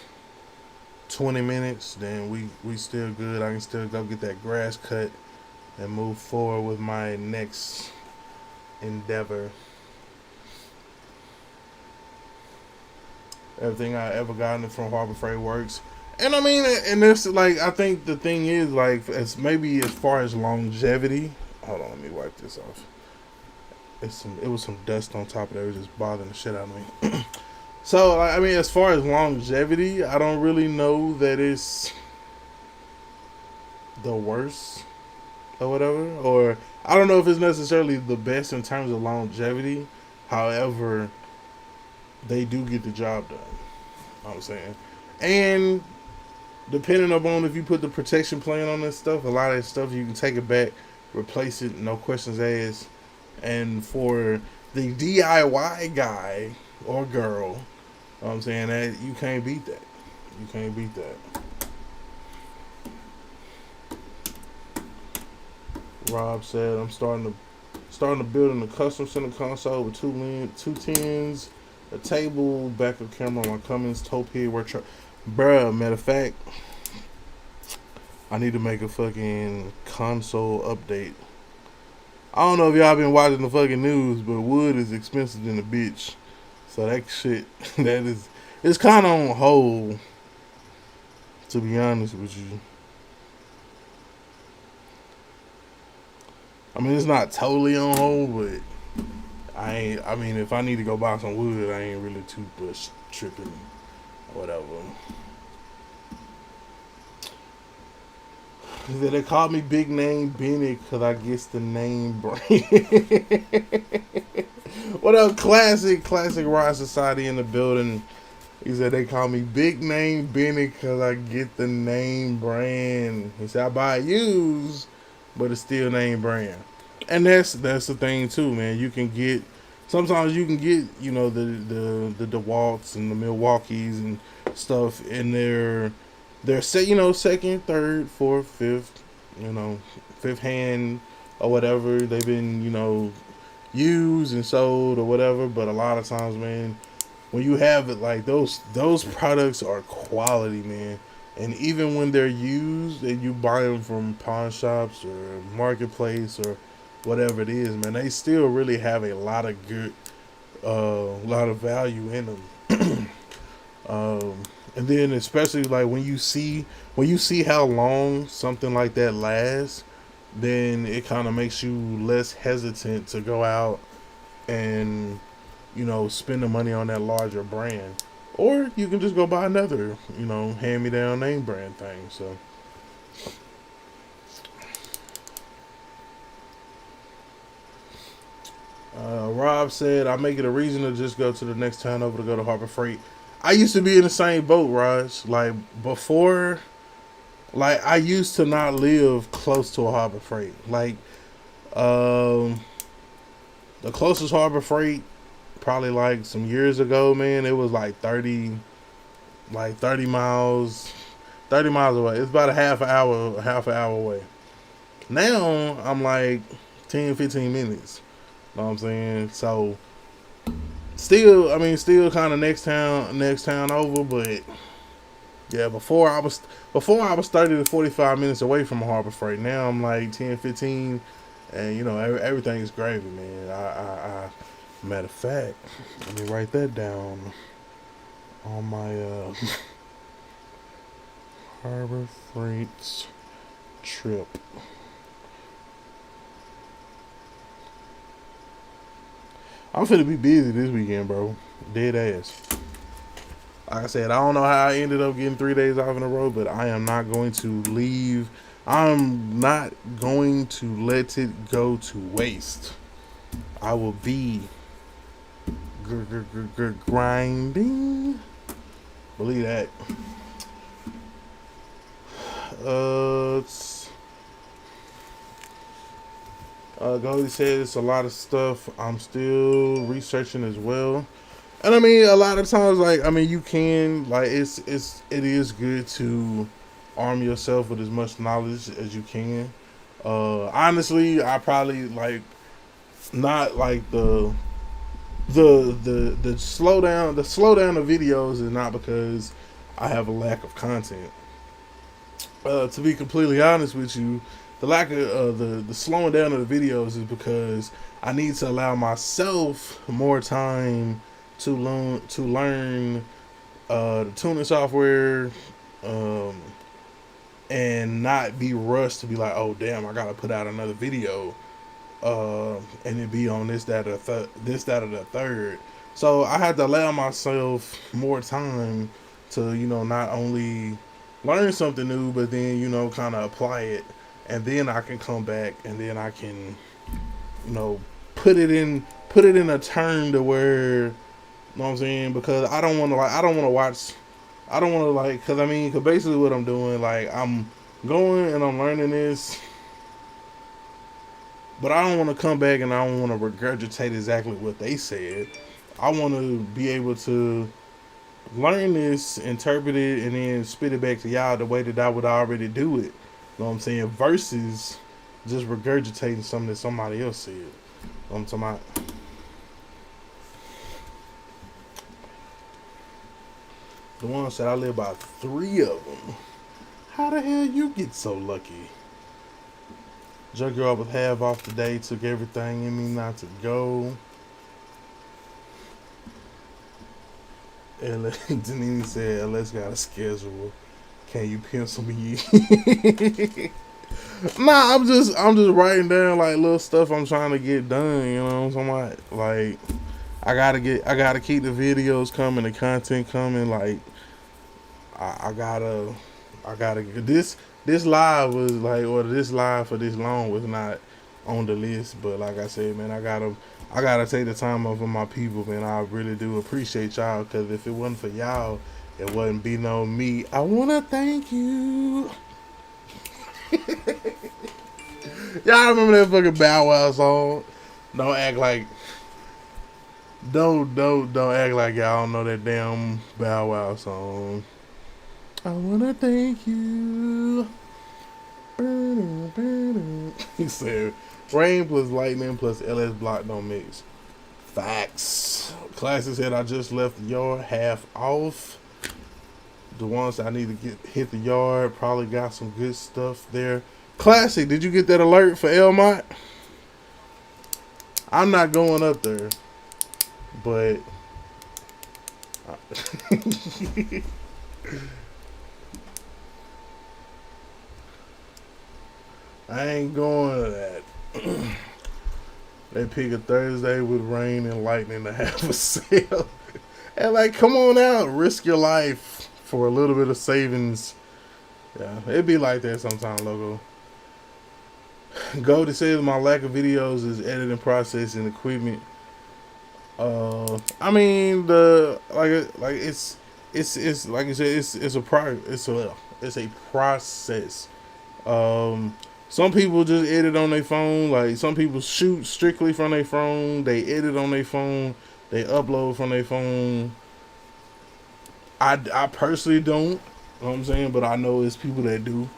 D: 20 minutes, then we still good. I can still go get that grass cut and move forward with my next endeavor. Everything I ever gotten from Harbor Freight works. And I mean, and this, like, I think the thing is, like, as maybe as far as longevity. Hold on, let me wipe this off. It was some dust on top of there. It was just bothering the shit out of me. So, like, I mean, as far as longevity, I don't really know that it's the worst or whatever. Or, I don't know if it's necessarily the best in terms of longevity. However, they do get the job done. You know what I'm saying? And depending upon if you put the protection plan on this stuff, a lot of that stuff you can take it back, replace it, no questions asked. And for the DIY guy or girl, you know what I'm saying, that you can't beat that. You can't beat that. Rob said, I'm starting to build in a custom center console with two tins, a table, backup camera on my Cummins, Topia, bruh, matter of fact, I need to make a fucking console update. I don't know if y'all been watching the fucking news, but wood is expensive than a bitch. So that shit, it's kind of on hold, to be honest with you. I mean, it's not totally on hold, but I mean, if I need to go buy some wood, I ain't really too much tripping or whatever. They call me Big Name Benny because I guess the name brain. What up, classic Rock Society in the building. He said they call me Big Name Benny because I get the name brand. He said I buy it used, but it's still name brand. And that's the thing too, man. Sometimes you can get, you know, the DeWalts and the Milwaukees and stuff, and they're second, third, fourth, fifth, fifth hand or whatever. They've been, used and sold or whatever. But a lot of times, man, when you have it, like those products are quality, man. And even when they're used and you buy them from pawn shops or marketplace or whatever it is, man, they still really have a lot of good, lot of value in them. And then especially like when you see how long something like that lasts, then it kind of makes you less hesitant to go out and, spend the money on that larger brand. Or you can just go buy another, hand-me-down name brand thing. So Rob said, I make it a reason to just go to the next town over to go to Harbor Freight. I used to be in the same boat, Raj. Like, before, like, I used to not live close to a Harbor Freight. Like, the closest Harbor Freight, probably, like, some years ago, man, it was, like, 30 miles away. It's about a half an hour away. Now, I'm, like, 10, 15 minutes. You know what I'm saying? So, still kind of next town over, but yeah, before I was 30 to 45 minutes away from Harbor Freight. Now I'm like 10, 15, and everything's gravy, man. Matter of fact, let me write that down on my Harbor Freight trip. I'm finna be busy this weekend, bro. Dead ass. Like I said, I don't know how I ended up getting 3 days off in a row, but I am not going to leave. I'm not going to let it go to waste. I will be grinding. Believe that. Goldie said it's a lot of stuff I'm still researching as well. And I mean, a lot of times, like, I mean, you can, like, it is good to arm yourself with as much knowledge as you can. Honestly, I probably, like, not like the slowdown of videos is not because I have a lack of content. To be completely honest with you, the lack of the slowing down of the videos is because I need to allow myself more time to learn the tuning software, and not be rushed to be like, oh damn, I gotta put out another video, and it be on this, that, or the third. So I had to allow myself more time to, you know, not only learn something new, but then, you know, kind of apply it, and then I can come back and then I can, you know, put it in a turn to where, you know what I'm saying? Because I don't want to cause I mean, cause basically what I'm doing, like, I'm going and I'm learning this, but I don't want to come back and I don't want to regurgitate exactly what they said. I want to be able to learn this, interpret it, and then spit it back to y'all the way that I would already do it. You know what I'm saying? Versus just regurgitating something that somebody else said. You know what I'm talking about? The one said I live by 3 of them. How the hell you get so lucky? Junkyard with half off today. Took everything in me not to go. And Denise said, "Let's got a schedule. Can you pencil me in?" Nah, I'm just writing down like little stuff I'm trying to get done. You know what I'm talking about? Like, I gotta keep the videos coming, the content coming. Like, I gotta this live was like, or this live for this long was not on the list. But like I said, man, I gotta take the time off of my people, man. I really do appreciate y'all, because if it wasn't for y'all, it wouldn't be no me. I wanna thank you. Y'all remember that fucking Bow Wow song? Don't act like y'all don't know that damn Bow Wow song. I wanna thank you. He said, rain plus lightning plus LS block don't mix. Facts. Classic said, I just left the yard half off. The ones I need to hit the yard probably got some good stuff there. Classic, did you get that alert for Elmont? I'm not going up there, but I ain't going to that. They pick a Thursday with rain and lightning to have a sale. And like, come on out, risk your life for a little bit of savings. Yeah, it'd be like that sometimes, Logo. Goldie says my lack of videos is editing process and equipment. I mean, it's like you said, it's a process. Some people just edit on their phone. Like, some people shoot strictly from their phone. They edit on their phone. They upload from their phone. I personally don't. You know what I'm saying? But I know it's people that do. You know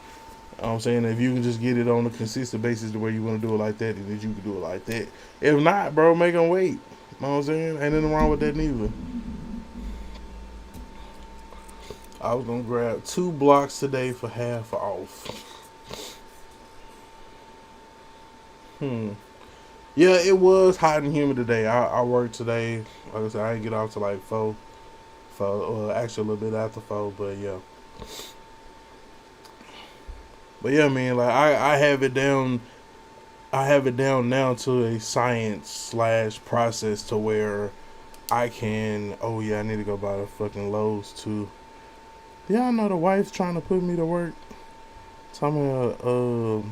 D: what I'm saying? If you can just get it on a consistent basis the way you want to do it like that, then you can do it like that. If not, bro, make them wait. You know what I'm saying? Ain't nothing wrong with that neither. I was going to grab 2 blocks today for half off. Yeah, it was hot and humid today. I worked today. Like I said, I didn't get off till like 4. Actually a little bit after 4, but yeah. But yeah, man, like I have it down. I have it down now to a science / process to where I can. Oh yeah, I need to go buy the fucking Lowe's too. Yeah, I know the wife's trying to put me to work. Tell me,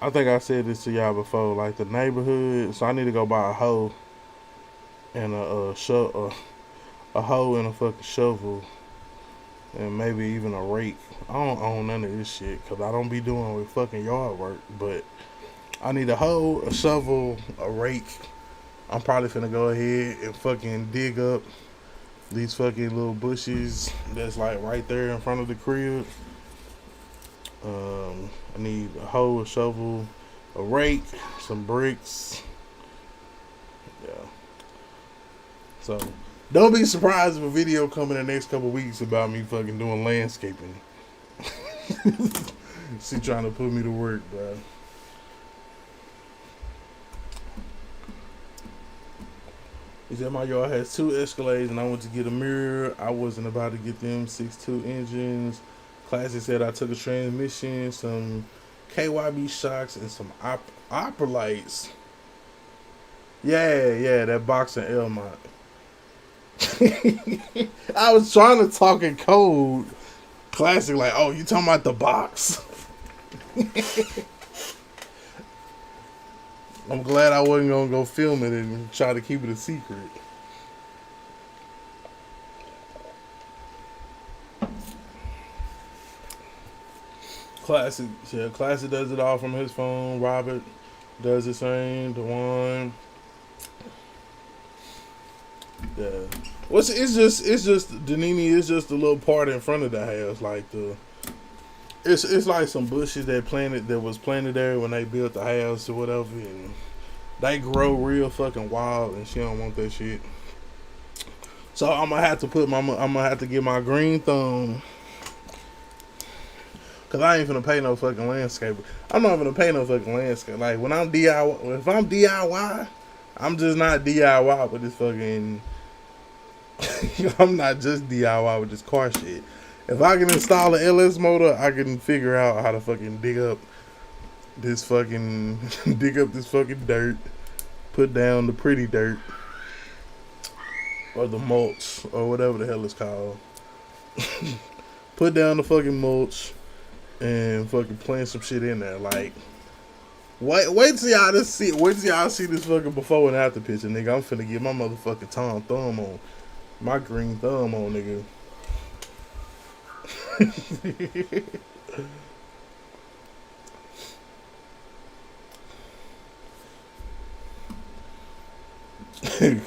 D: I think I said this to y'all before. Like the neighborhood, so I need to go buy a hoe and a hoe and a fucking shovel and maybe even a rake. I don't own none of this shit because I don't be doing with fucking yard work. But I need a hoe, a shovel, a rake. I'm probably finna go ahead and fucking dig up these fucking little bushes that's like right there in front of the crib. I need a hoe, a shovel, a rake, some bricks. Yeah. So don't be surprised if a video come in the next couple weeks about me fucking doing landscaping. She trying to put me to work, bro. He said my yard has 2 Escalades and I went to get a mirror. I wasn't about to get them 6.2 engines. Classy said I took a transmission, some KYB shocks, and some opera lights. Yeah, that box in Elmont. I was trying to talk in code. Classic, like, oh, you talking about the box? I'm glad I wasn't gonna go film it and try to keep it a secret. Classic, yeah, Classic does it all from his phone. Robert does the same. DeJuan. Yeah. It's just Danini is just a little part in front of the house, like it's like some bushes that was planted there when they built the house or whatever, and they grow real fucking wild, and she don't want that shit. So I'm gonna have to get my green thumb, cause I ain't finna pay no fucking landscaper. I'm not gonna pay no fucking landscaper. Like when I'm DIY, if I'm DIY, I'm just not DIY with this fucking. I'm not just DIY with this car shit. If I can install an LS motor, I can figure out how to fucking dig up this fucking dirt, put down the pretty dirt, or the mulch, or whatever the hell it's called. Put down the fucking mulch and fucking plant some shit in there. Like, wait till y'all see this fucking before and after picture, nigga. I'm finna get my motherfucking thumb on. My green thumb on, nigga.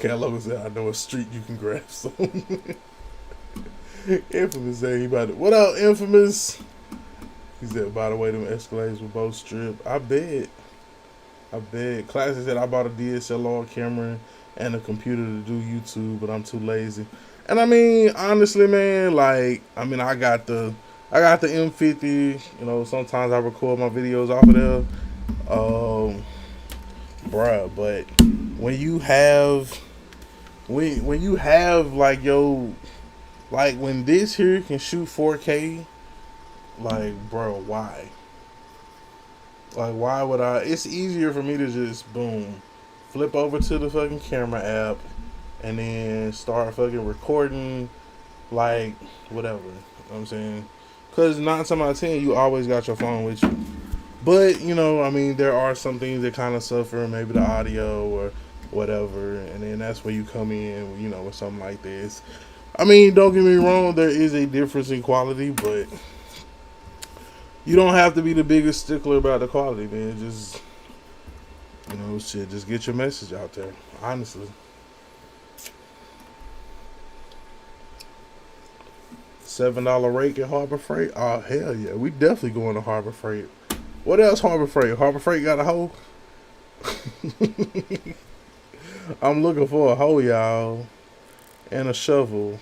D: Callo said, I know a street you can grab some. Infamous said he about to. What up, Infamous? He said, by the way, them Escalades were both stripped. I bet. Classic said, I bought a DSLR camera and a computer to do YouTube, but I'm too lazy. And I mean, honestly, man, like, I mean, I got the M50, you know, sometimes I record my videos off of there. Bruh, but when you have like, yo, like when this here can shoot 4K, like, bro, why? Like, why would I? It's easier for me to just, boom, flip over to the fucking camera app and then start fucking recording, like, whatever. You know what I'm saying? Because 9 times out of 10, you always got your phone with you. But, you know, I mean, there are some things that kind of suffer, maybe the audio or whatever, and then that's where you come in, you know, with something like this. I mean, don't get me wrong, there is a difference in quality, but you don't have to be the biggest stickler about the quality, man. Just, you know, shit, just get your message out there, honestly. $7 rake at Harbor Freight? Oh, hell yeah. We definitely going to Harbor Freight. What else Harbor Freight? Harbor Freight got a hoe? I'm looking for a hoe, y'all. And a shovel.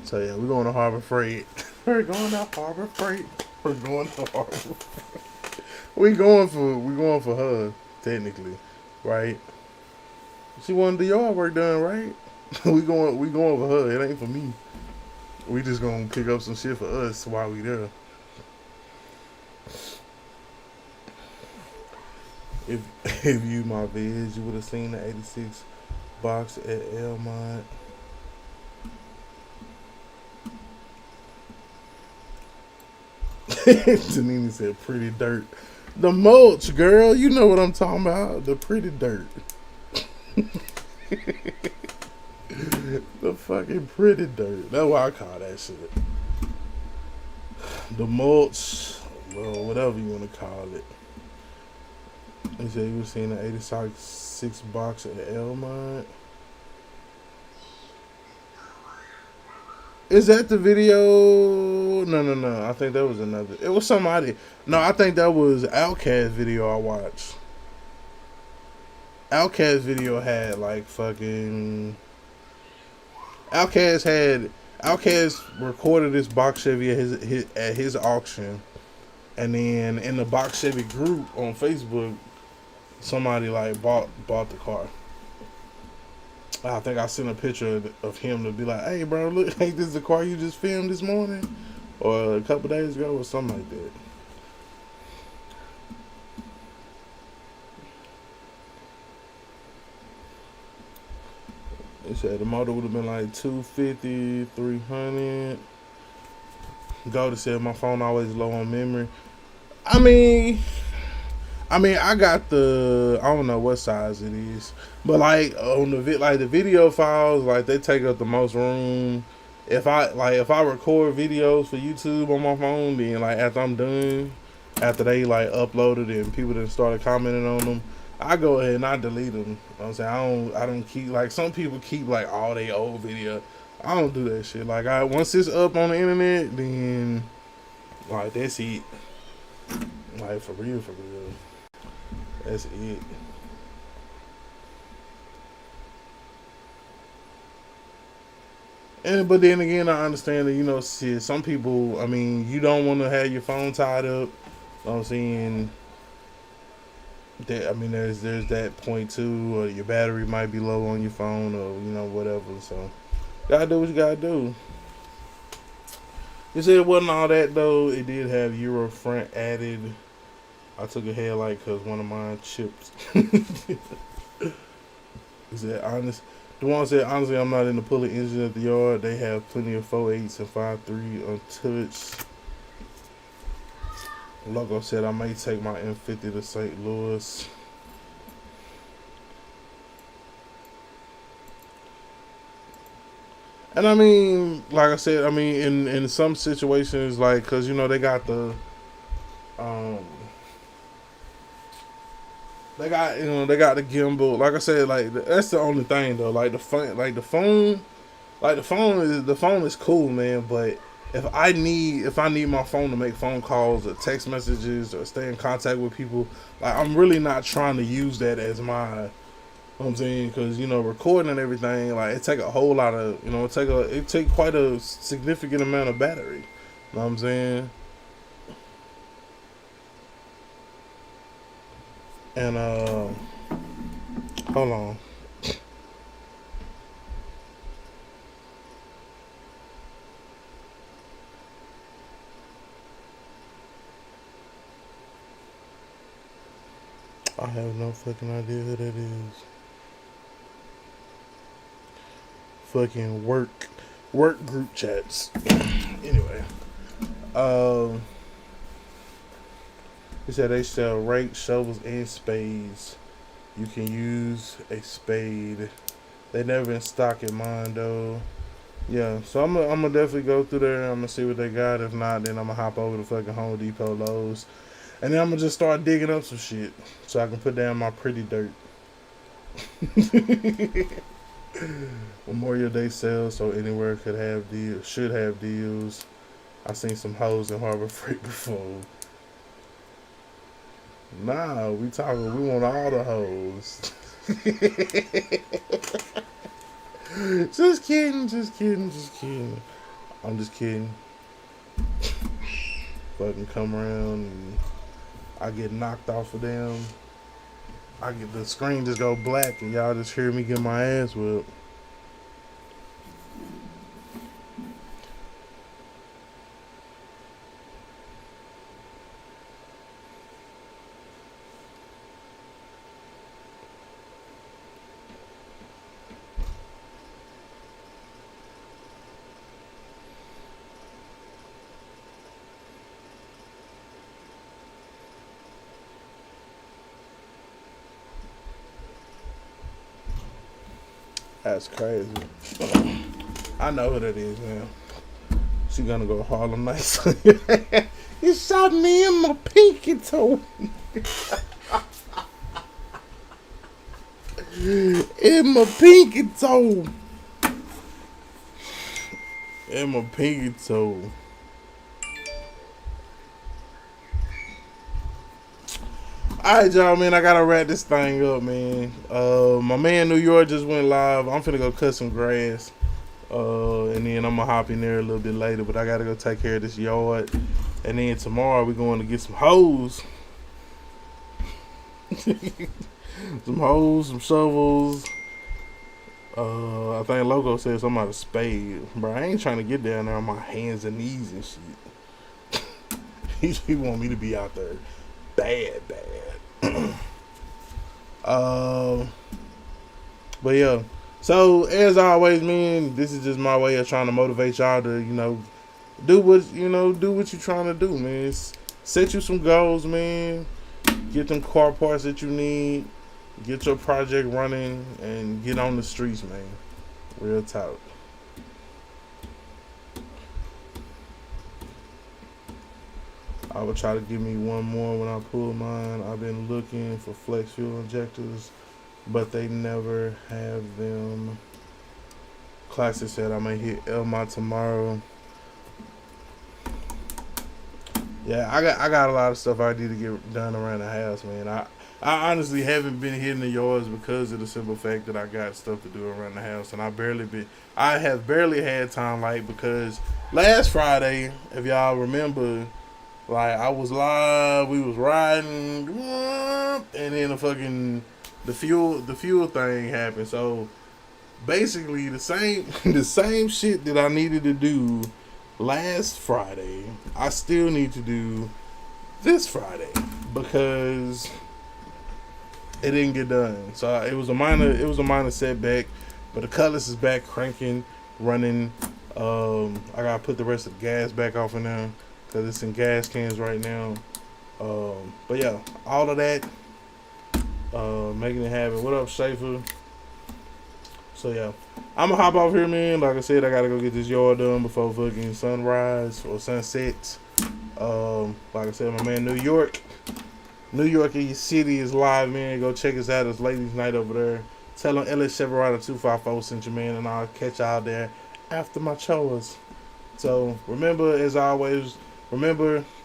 D: So, yeah, we're going to Harbor Freight. We're going to Harbor Freight. We're going to Harbor Freight. we going for her technically, right? She wanted the yard work done, right? we going for her. It ain't for me. We just gonna pick up some shit for us while we there. If you my vids, you would have seen the 86 box at Elmont. Tanini said pretty dirt. The mulch, girl. You know what I'm talking about. The pretty dirt. The fucking pretty dirt. That's what I call that shit. The mulch. Well, whatever you want to call it. He said he was seeing the 86 box at Elmont. Is that the video? No. I think that was another. It was somebody. No, I think that was Outkast video I watched. Outkast video had like fucking. Outkast recorded this box Chevy at his auction, and then in the box Chevy group on Facebook, somebody like bought the car. I think I sent a picture of him to be like, "Hey, bro, look, ain't this the car you just filmed this morning, or a couple days ago, or something like that." They said the motor would have been like 250, 300. Golden said my phone always low on memory. I mean, I got I don't know what size it is, but like on the video files, like they take up the most room. If I record videos for YouTube on my phone, then like after I'm done, after they like uploaded it and people then started commenting on them, I go ahead and I delete them. You know what I'm saying? I don't keep, like some people keep like all their old video. I don't do that shit. Like once it's up on the internet, then like that's it. Like for real. That's it. But then again, I understand that, you know, shit, some people, I mean, you don't want to have your phone tied up. You know what I'm saying? That, I mean, there's that point too, or your battery might be low on your phone, or, you know, whatever. So, gotta do what you gotta do. You said it wasn't all that, though. It did have Euro front added. I took a headlight because one of mine chipped. He said, honest. The one said, honestly, I'm not in the pulling engine at the yard. They have plenty of 4.8s and 5.3 untouched. Logo said, I may take my M50 to St. Louis. And I mean, like I said, I mean, in some situations, like, cause you know they got the, they got the gimbal. Like I said, like that's the only thing though. Like the phone is cool, man. But if I need my phone to make phone calls or text messages or stay in contact with people, like I'm really not trying to use that as my. You know what I'm saying, because you know recording and everything, like it take a whole lot of, you know, it take quite a significant amount of battery. You know what I'm saying? And hold on. I have no fucking idea who that is. Fucking work group chats. Anyway, he said they sell rakes, shovels, and spades. You can use a spade. They never in stock in mine though. Yeah, so I'm gonna definitely go through there. I'm gonna see what they got. If not, then I'm gonna hop over to fucking Home Depot, Lowe's, and then I'm gonna just start digging up some shit so I can put down my pretty dirt. Memorial Day sales, so anywhere should have deals. I seen some hoes in Harbor Freight before. Nah, we want all the hoes. Just kidding. I'm just kidding. Fucking come around and I get knocked off of them. I get the screen just go black and y'all just hear me get my ass whipped. That's crazy. I know who that is, man. She gonna go Harlem Nights. You shot me in my pinky toe. In my pinky toe. In my pinky toe. Alright, y'all, man, I gotta wrap this thing up, man. My man New York just went live. I'm finna go cut some grass. And then I'm gonna hop in there a little bit later, but I gotta go take care of this yard. And then tomorrow we're going to get some hoes. Some hoes, some shovels. I think Loco said something about a spade. Bro, I ain't trying to get down there on my hands and knees and shit. He want me to be out there bad. But yeah, so as always, man, this is just my way of trying to motivate y'all to, do what you're trying to do, man. Set you some goals, man. Get them car parts that you need. Get your project running and get on the streets, man. Real talk. I will try to give me one more when I pull mine. I've been looking for flex fuel injectors, but they never have them. Classic said I may hit Elmont tomorrow. Yeah, I got a lot of stuff I need to get done around the house, man. I honestly haven't been hitting the yards because of the simple fact that I got stuff to do around the house, and I have barely had time, like, because last Friday, if y'all remember, like, I was live, we was riding, and then the fuel thing happened. So basically the same shit that I needed to do last Friday, I still need to do this Friday because it didn't get done. So it was a minor setback, but the Cutlass is back cranking, running. I gotta put the rest of the gas back off in there because it's in gas cans right now. But yeah, all of that, making it happen. What up, Schaefer? So yeah, I'm gonna hop off here, man. Like I said, I gotta go get this yard done before fucking sunrise or sunset. Like I said, my man New York in your city is live, man. Go check us out. It's ladies' night over there. Tell them LS Chevrada 254 sent you, man, and I'll catch y'all there after my chores. So remember, as always,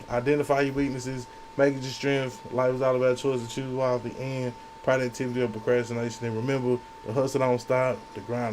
D: identify your weaknesses, make it your strength. Life is all about choice to choose while at the end. Productivity or procrastination. And remember, the hustle don't stop, the grind